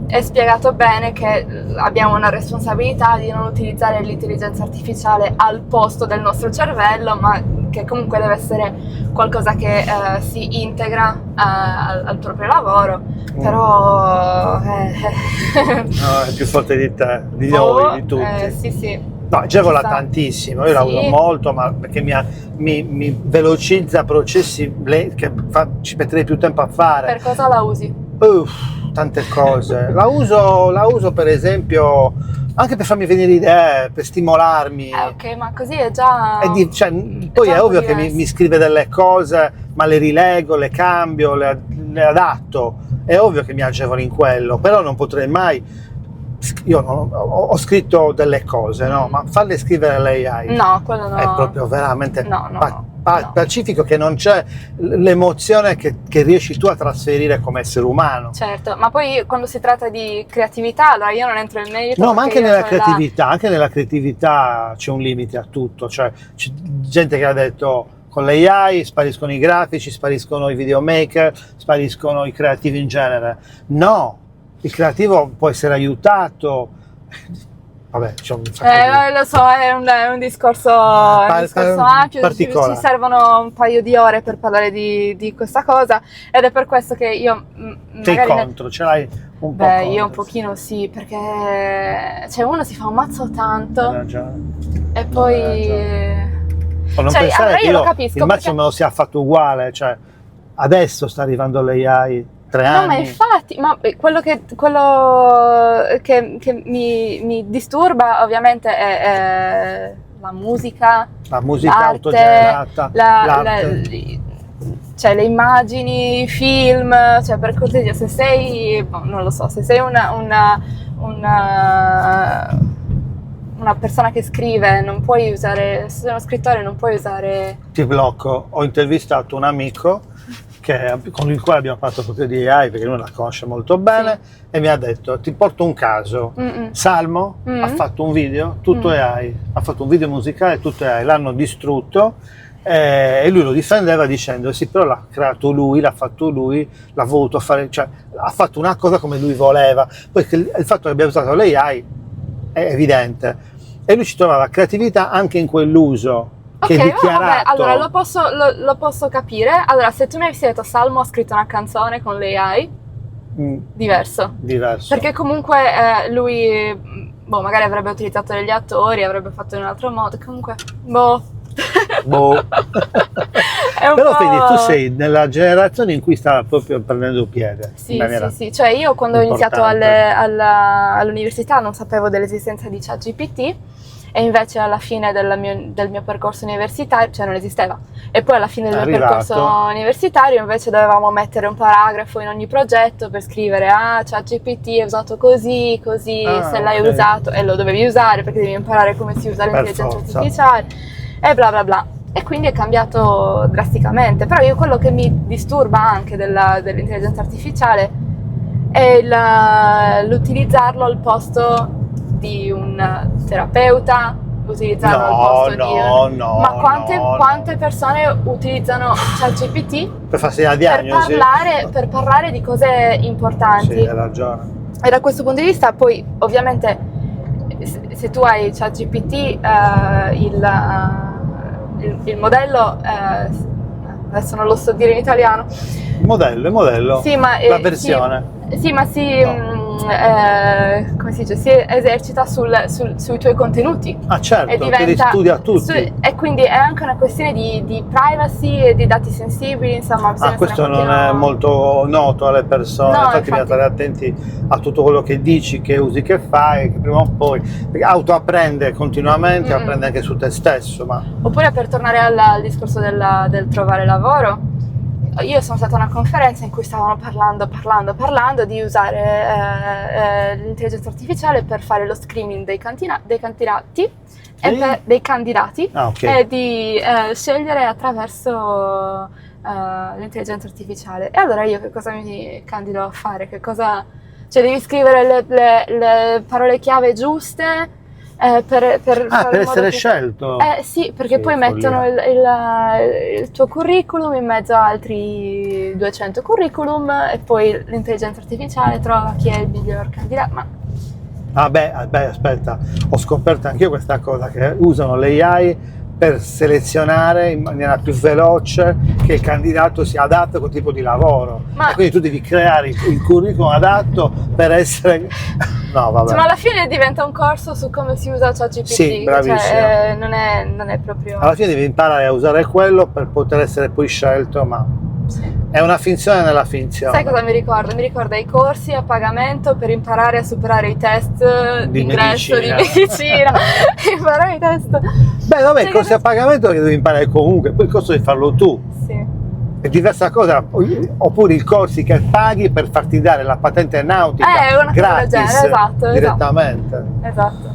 è spiegato bene che abbiamo una responsabilità di non utilizzare l'intelligenza artificiale al posto del nostro cervello, ma che comunque deve essere qualcosa che si integra al proprio lavoro. Però No, è più forte di te, di noi, di tutti. sì. No, agevola Ci sta. tantissimo, io la uso molto, ma perché mi velocizza processi che ci metterei più tempo a fare. Per cosa la usi? Tante cose. La uso per esempio anche per farmi venire idee, per stimolarmi. Ok, ma così è già... Poi è ovvio che diverso. mi scrive delle cose, ma le rilego, le cambio, le adatto. È ovvio che mi agevoli in quello, però non potrei mai... Io ho scritto delle cose, no? Ma farle scrivere all'AI No, quello no. è proprio veramente No. pacifico, che non c'è l'emozione che riesci tu a trasferire come essere umano. Certo, ma poi quando si tratta di creatività, allora io non entro nel merito. No, ma perché anche io nella sono creatività, c'è un limite a tutto, cioè c'è gente che ha detto con l'AI spariscono i grafici, spariscono i videomaker, spariscono i creativi in genere. No, il creativo può essere aiutato. Vabbè, c'è un sacco di... Lo so, è un discorso ampio, particolare. ci servono un paio di ore per parlare di questa cosa, ed è per questo che io Sei magari contro, ce l'hai un po' Beh, contro. io un pochino sì, perché cioè uno si fa un mazzo Hai tanto ragione. e poi... O non Cioè, pensare allora che io lo io capisco, il mazzo perché- me lo sia fatto uguale, cioè adesso sta arrivando l'AI, 3 No, anni. ma infatti, quello che mi disturba ovviamente è la musica, La musica l'arte, autogenerata, l'arte. cioè le immagini, i film, cioè per cortesia, se sei, non lo so, se sei una persona che scrive, non puoi usare, se sei uno scrittore non puoi usare... Ti blocco, ho intervistato un amico con il quale abbiamo fatto proprio di AI, perché lui la conosce molto bene, e mi ha detto: ti porto un caso, Salmo ha fatto un video, tutto AI, ha fatto un video musicale, tutto AI, l'hanno distrutto, e lui lo difendeva dicendo: sì, però l'ha creato lui, l'ha fatto lui, l'ha voluto fare, cioè ha fatto una cosa come lui voleva. Poi il fatto che abbia usato l'AI è evidente, e lui ci trovava creatività anche in quell'uso che è dichiarato. Vabbè, allora lo posso capire. Allora, se tu mi avessi detto Salmo ha scritto una canzone con l'AI, diverso. Perché comunque lui, magari avrebbe utilizzato degli attori, avrebbe fatto in un altro modo, comunque, È un Però po'... vedi, tu sei nella generazione in cui stava proprio prendendo piede. Sì, cioè io quando ho iniziato all'università non sapevo dell'esistenza di ChatGPT, e invece alla fine del mio percorso universitario, cioè non esisteva, e poi alla fine del mio percorso universitario invece dovevamo mettere un paragrafo in ogni progetto per scrivere: ChatGPT è usato così, se l'hai usato, e lo dovevi usare perché devi imparare come si usa l'intelligenza artificiale e bla bla bla. E quindi è cambiato drasticamente. Però io quello che mi disturba anche dell'intelligenza artificiale è l'utilizzarlo al posto di un terapeuta, utilizzarlo al posto di un... Ma quante persone utilizzano ChatGPT per farsi la diagnosi? Per parlare di cose importanti. Sì, hai ragione. E da questo punto di vista poi ovviamente se tu hai ChatGPT, il modello, adesso non lo so dire in italiano. Il modello, Sì, ma, la versione. Sì, ma come si dice, si esercita sui tuoi contenuti. Ah certo, E che li studia tutti. e quindi è anche una questione di privacy e di dati sensibili, insomma. bisogna Questo stare un non pochino- è molto noto alle persone, No, infatti bisogna infatti. stare attenti a tutto quello che dici, che usi, che fai, che prima o poi perché autoapprende continuamente, Mm-mm. apprende anche su te stesso, ma Oppure, per tornare al discorso del trovare lavoro, io sono stata a una conferenza in cui stavano parlando di usare l'intelligenza artificiale per fare lo screening dei candidati ok. e di scegliere attraverso l'intelligenza artificiale. E allora io che cosa mi candido a fare? Cioè, devi scrivere le parole chiave giuste per fare Per in modo essere che- scelto. Sì, perché Sì, poi follia. mettono il tuo curriculum in mezzo a altri 200 curriculum e poi l'intelligenza artificiale trova chi è il miglior candidato. Ma Aspetta, ho scoperto anch'io questa cosa, che usano l'AI per selezionare in maniera più veloce che il candidato sia adatto a quel tipo di lavoro. Ma- E quindi tu devi creare il curriculum adatto per essere... No, vabbè. ma alla fine diventa un corso su come si usa ChatGPT. Sì, bravissima. Cioè, non è proprio... Alla fine devi imparare a usare quello per poter essere poi scelto, ma Sì. è una finzione nella finzione. Sai cosa mi ricorda? Mi ricorda i corsi a pagamento per imparare a superare i test Di d'ingresso medicina. di medicina. Imparare i test. Beh, vabbè, Cioè, il corso a pagamento che devi imparare comunque, poi il corso devi farlo tu. Sì. È diversa cosa, oppure i corsi che paghi per farti dare la patente nautica Una cosa del gratis, genere, esatto. direttamente. Esatto.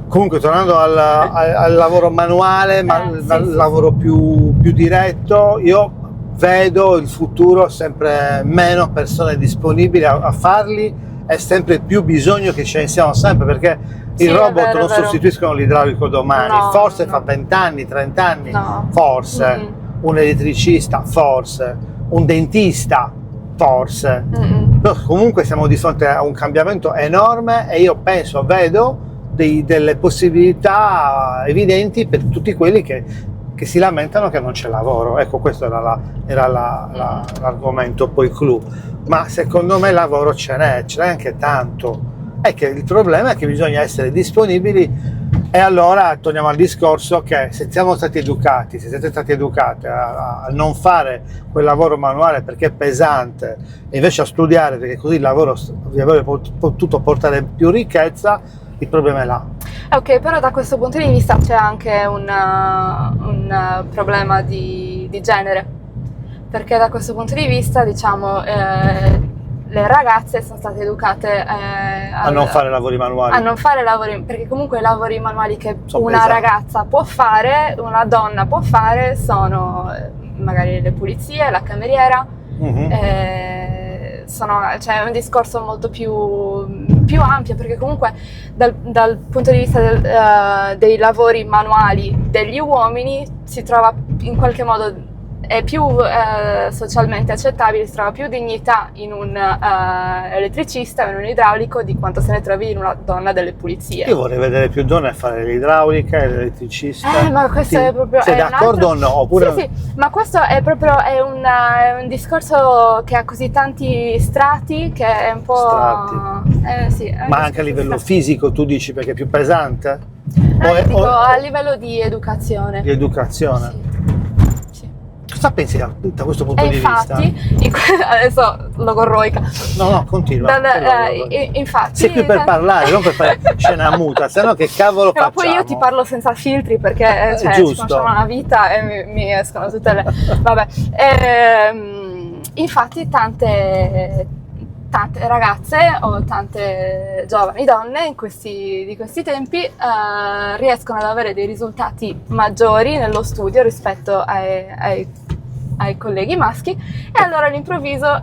Comunque, tornando al lavoro manuale, Sì. lavoro più diretto, io vedo il futuro, sempre meno persone disponibili a farli e sempre più bisogno che ce ne siano sempre, perché Sì, i è robot vero, non è vero. sostituiscono l'idraulico domani, No, forse no. fra 20 anni, 30 anni, No. forse. Mm-mm. Un elettricista, forse, un dentista, forse. Mm-mm. Però comunque siamo di fronte a un cambiamento enorme e io vedo delle possibilità evidenti per tutti quelli che si lamentano che non c'è lavoro. Ecco, questo era l'argomento, poi clou. Ma secondo me lavoro ce n'è anche tanto. È che il problema è che bisogna essere disponibili. E allora torniamo al discorso che se siamo stati educati, se siete stati educati a non fare quel lavoro manuale perché è pesante, e invece a studiare perché così il lavoro vi avrebbe potuto portare più ricchezza, il problema è là. Ok, però da questo punto di vista c'è anche un problema di genere, perché da questo punto di vista, diciamo, le ragazze sono state educate A non fare lavori manuali. a non fare lavori, perché comunque i lavori manuali che Sono una pesanti. ragazza può fare, una donna può fare, sono magari le pulizie, la cameriera. Mhm. Cioè, è un discorso molto più ampio, perché comunque dal punto di vista dei lavori manuali degli uomini si trova in qualche modo, è più socialmente accettabile, si trova più dignità in un elettricista o in un idraulico di quanto se ne trovi in una donna delle pulizie. Io vorrei vedere più donne fare l'idraulica e l'elettricista. Ma questo è proprio... Sei è un d'accordo altro- o no? Oppure... Sì, ma questo è proprio è un discorso che ha così tanti strati che è un po'... sì, è un Ma anche a discorso livello strati. fisico tu dici perché è più pesante? No, io dico o- a livello di educazione. di educazione? Sì. Cosa pensi da questo punto E di vista? infatti, adesso logorroica. No, continua. Infatti... Sei qui per parlare, non per fare scena muta, se no che cavolo Ma facciamo? poi io ti parlo senza filtri perché ci giusto. conosciamo una vita e mi escono tutte le... Vabbè. Infatti tante ragazze o tante giovani donne di questi tempi riescono ad avere dei risultati maggiori nello studio rispetto ai colleghi maschi, e allora all'improvviso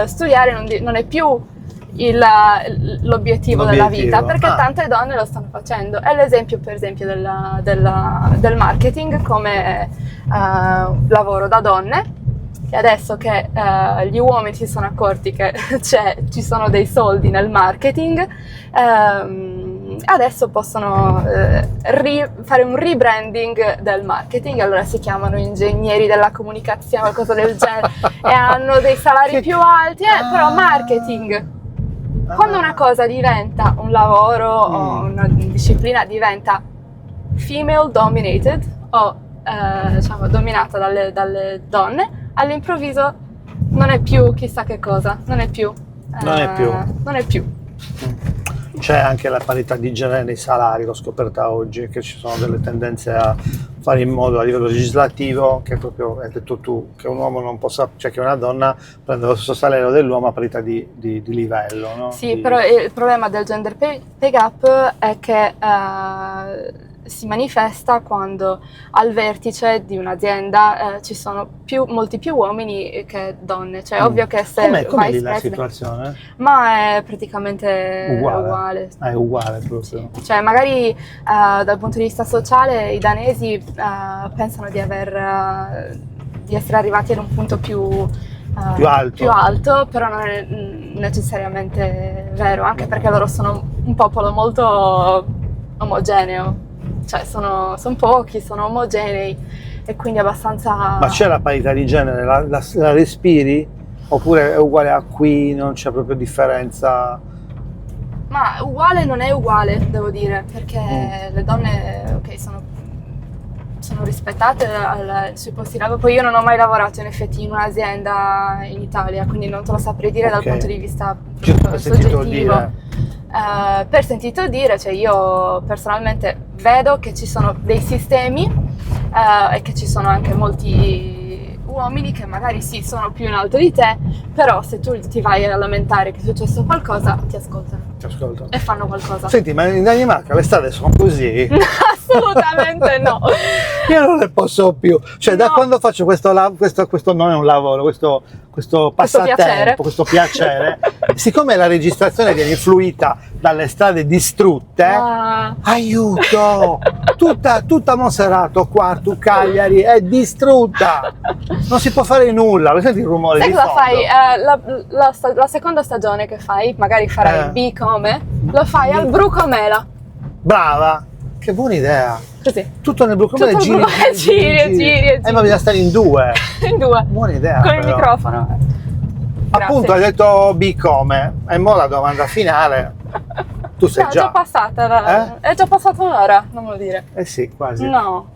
studiare non è più l'obiettivo della vita, perché tante donne lo stanno facendo. È l'esempio, per esempio, del marketing come lavoro da donne, che adesso che gli uomini si sono accorti che ci sono dei soldi nel marketing, adesso possono fare un rebranding del marketing, allora si chiamano ingegneri della comunicazione, qualcosa del genere, e hanno dei salari più alti, però marketing. Quando una cosa diventa un lavoro o una disciplina diventa female dominated o diciamo dominata dalle donne, all'improvviso non è più chissà che cosa, non è più. C'è anche la parità di genere nei salari, l'ho scoperta oggi, che ci sono delle tendenze a fare in modo a livello legislativo, che proprio hai detto tu, che un uomo non possa, cioè che una donna prenda lo stesso salario dell'uomo a parità di livello, no? Sì, però il problema del gender pay gap è che si manifesta quando al vertice di un'azienda ci sono molti più uomini che donne, cioè ovvio che se com'è lì la situazione? Ma è praticamente uguale. È uguale proprio. Sì. Cioè magari dal punto di vista sociale i danesi pensano di essere arrivati ad un punto più alto, però non è necessariamente vero, anche perché loro sono un popolo molto omogeneo. Cioè sono pochi, sono omogenei e quindi abbastanza... Ma c'è la parità di genere? La respiri? Oppure è uguale a qui, non c'è proprio differenza? Ma uguale non è uguale, devo dire, perché le donne sono rispettate sui posti di lavoro. Poi io non ho mai lavorato in effetti in un'azienda in Italia, quindi non te lo saprei dire dal punto di vista soggettivo. Per sentito dire, cioè io personalmente vedo che ci sono dei sistemi e che ci sono anche molti uomini che magari sì sono più in alto di te, però se tu ti vai a lamentare che è successo qualcosa ti ascoltano e fanno qualcosa. Senti, ma in Danimarca le strade sono così? Assolutamente no. Io non ne posso più, cioè da quando faccio questo non è un lavoro, questo passatempo, questo piacere, siccome la registrazione viene influita dalle strade distrutte, aiuto, tutta Monserrato, Quartu, Cagliari è distrutta, non si può fare nulla, lo senti il rumore di fondo? Fai? La seconda stagione che fai, magari farai B come, lo fai al Brucomela. Brava! Che buona idea! Così. Tutto nel Brucomela giri. Ma bisogna stare in due. In due. Buona idea. Con il microfono. Appunto, hai detto B come. E mo la domanda finale. Tu sei È già passata. È già passata un'ora, non me lo dire. Eh sì, quasi. No.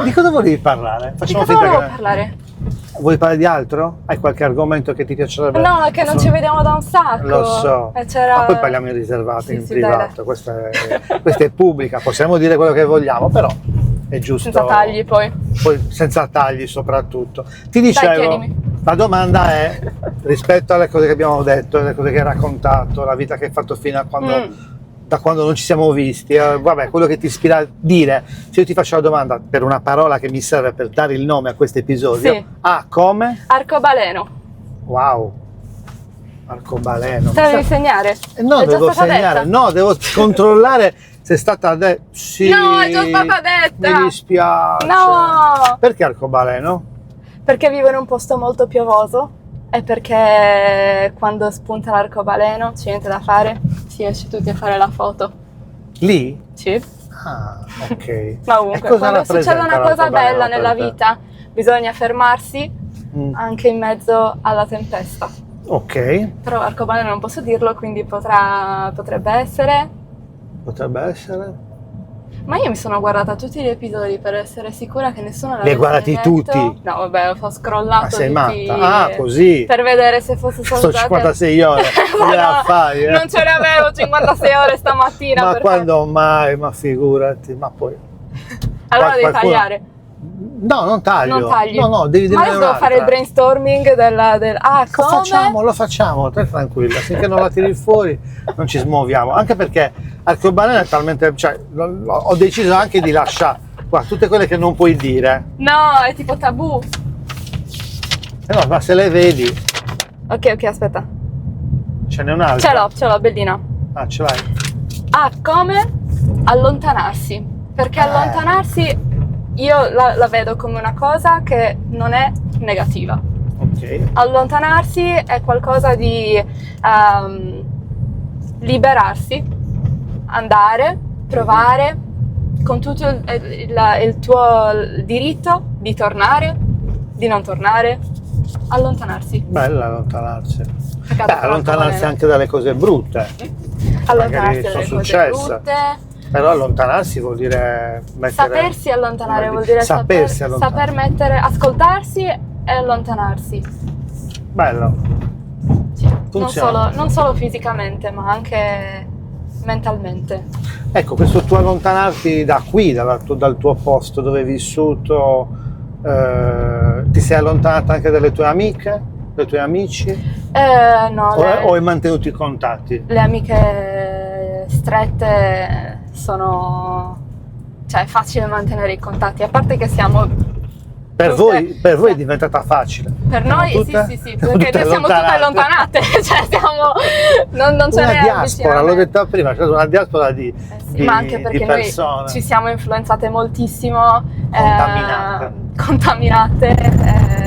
Di cosa volevi parlare? Facciamo finta che volevo parlare. Vuoi parlare di altro? Hai qualche argomento che ti piacerebbe? No, è che non ci vediamo da un sacco. Lo so. Ma poi parliamo in riservato, in privato. Questa è pubblica, possiamo dire quello che vogliamo, però è giusto. Senza tagli poi. Senza tagli soprattutto. Ti dicevo, chiedimi. la domanda è, rispetto alle cose che abbiamo detto, alle cose che hai raccontato, la vita che hai fatto fino a quando... da quando non ci siamo visti, vabbè, quello che ti ispira a dire, se io ti faccio la domanda per una parola che mi serve per dare il nome a questo episodio, sì. Come? Arcobaleno. Wow, arcobaleno. Te la devi segnare? No, devo segnare, no, devo controllare se è stata detta. Sì, no, è già stata detta. Mi dispiace. No. Perché arcobaleno? Perché vivo in un posto molto piovoso. E perché quando spunta l'arcobaleno c'è niente da fare, si esce tutti a fare la foto. Lì? Sì. Ah, ok. Ma comunque, quando succede una cosa bella nella vita, bisogna fermarsi anche in mezzo alla tempesta. Ok. Però arcobaleno non posso dirlo, quindi potrebbe essere... Potrebbe essere... Ma io mi sono guardata tutti gli episodi per essere sicura che nessuno l'avesse Li hai guardati detto. Tutti? No, vabbè, ho scrollato Ma sei tutti. matta? Così? Per vedere se fosse Sto 56 ore, non ce le avevo 56 ore stamattina. Ma quando mai? Ma figurati, ma poi... Allora devi tagliare. No, non taglio. Non tagli. No, devi dire. Ma io devo fare il brainstorming come? Lo facciamo, te tranquilla, finché non la tiri fuori non ci smuoviamo, anche perché arcobaleno è talmente, cioè, ho deciso anche di lasciare qua tutte quelle che non puoi dire. No, è tipo tabù. No, ma se le vedi. Ok, aspetta. Ce n'è un'altra? Ce l'ho, bellina. Ah, ce l'hai? Come allontanarsi, perché allontanarsi io la vedo come una cosa che non è negativa. Ok. Allontanarsi è qualcosa di liberarsi, andare, provare, con tutto il tuo diritto di tornare, di non tornare, Allontanarsi. Bella allontanarsi. Peccato che Allontanarsi non- anche dalle cose brutte. Allontanarsi magari dalle sono cose successe. brutte. Però allontanarsi vuol dire mettere... Sapersi allontanare vuol dire sapersi allontanare. saper mettere, ascoltarsi e allontanarsi. Bello. Sì. Non Funziona. non solo fisicamente, ma anche mentalmente. Ecco, questo tuo allontanarti da qui, dal tuo posto dove hai vissuto, ti sei allontanata anche dalle tue amiche, dai tuoi amici? No, O hai mantenuto i contatti? le amiche strette sono... cioè è facile mantenere i contatti, a parte che siamo... Per voi è diventata facile. Per noi Siamo tutte- sì, siamo perché tutte noi siamo tutte allontanate, cioè siamo... non ce una n'è diaspora, avvicinamento. l'ho detto prima, c'è stata una diaspora di, Sì, ma anche perché di noi persone. ci siamo influenzate moltissimo, Contaminate.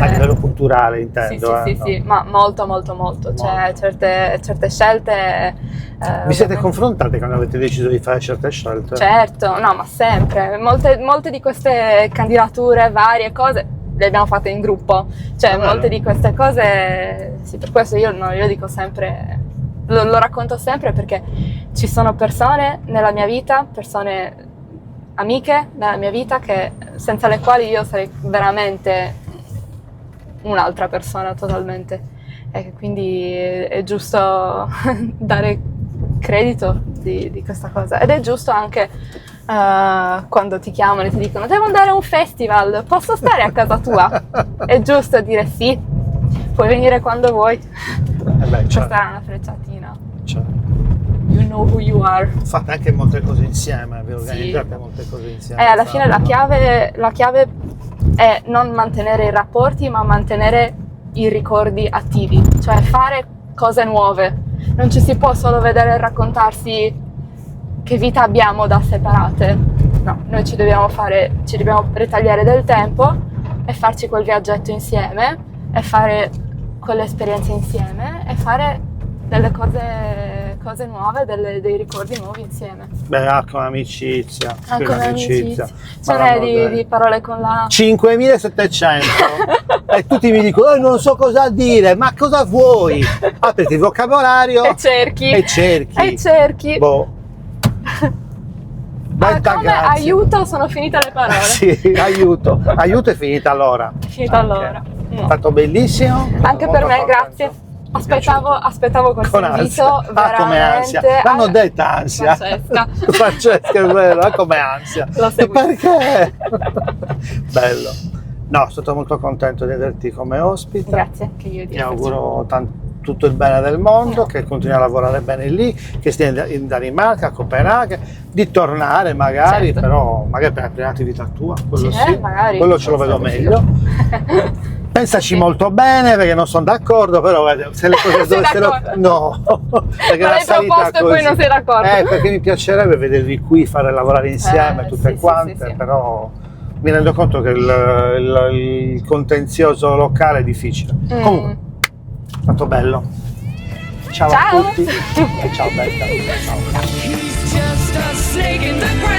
A livello culturale sì, intendo. sì, no? sì, ma molto, cioè certe scelte... Vi siete ovviamente- confrontate quando avete deciso di fare certe scelte? Certo, no, ma sempre. Molte di queste candidature, varie cose, le abbiamo fatte in gruppo. Cioè, Ah, bello. molte di queste cose, sì, per questo io dico sempre, lo racconto sempre perché ci sono persone nella mia vita, persone amiche nella mia vita senza le quali io sarei veramente un'altra persona totalmente. E quindi è giusto dare credito di questa cosa, ed è giusto anche quando ti chiamano e ti dicono devo andare a un festival, posso stare a casa tua? È giusto dire sì, puoi venire quando vuoi. Beh, Questa certo, era una frecciatina. certo. You know who you are. Fate anche molte cose insieme, vi organizzate molte cose insieme. Alla fine la chiave è non mantenere i rapporti, ma mantenere i ricordi attivi, cioè fare cose nuove. Non ci si può solo vedere e raccontarsi che vita abbiamo da separate. No, noi ci dobbiamo ritagliare del tempo e farci quel viaggetto insieme e fare quell'esperienza insieme e fare delle cose nuove, dei ricordi nuovi insieme. Beh, anche un'amicizia. Anche più un'amicizia. Ma Ce n'è l'amore. di parole con la... 5700 e tutti mi dicono non so cosa dire, ma cosa vuoi? Apriti il vocabolario E cerchi. e cerchi. E cerchi. Boh. Molta Come grazie. aiuto sono finite le parole. Sì, aiuto è finita l'ora. È finita Anche. allora. È stato bellissimo. Anche molto per me, contento. grazie. Mi è piaciuto. Aspettavo questo Con ansia. invito veramente. Come ansia. L'hanno detta ansia. Francesca. Francesca, è vero, come ansia. L'ho seguito. Perché? Bello. No, sono stato molto contento di averti come ospite. Grazie, che io Ti dico. auguro tutto il bene del mondo, che continui a lavorare bene lì, che stia in Danimarca, a Copenaghen, di tornare magari, Certo. però magari per la prima attività tua, quello Sì, sì, magari. quello ce lo vedo meglio. Pensaci Sì. molto bene perché non sono d'accordo, però se le cose Sei dovessero... d'accordo? No, perché Non la hai sanità proposto e poi così- non sei d'accordo. Perché mi piacerebbe vedervi qui, fare lavorare insieme tutte sì, quante, sì. però mi rendo conto che il contenzioso locale è difficile. Comunque, è stato bello. Ciao, Ciao. a tutti e ciao Becca. Ciao. He's just a snake in the grass.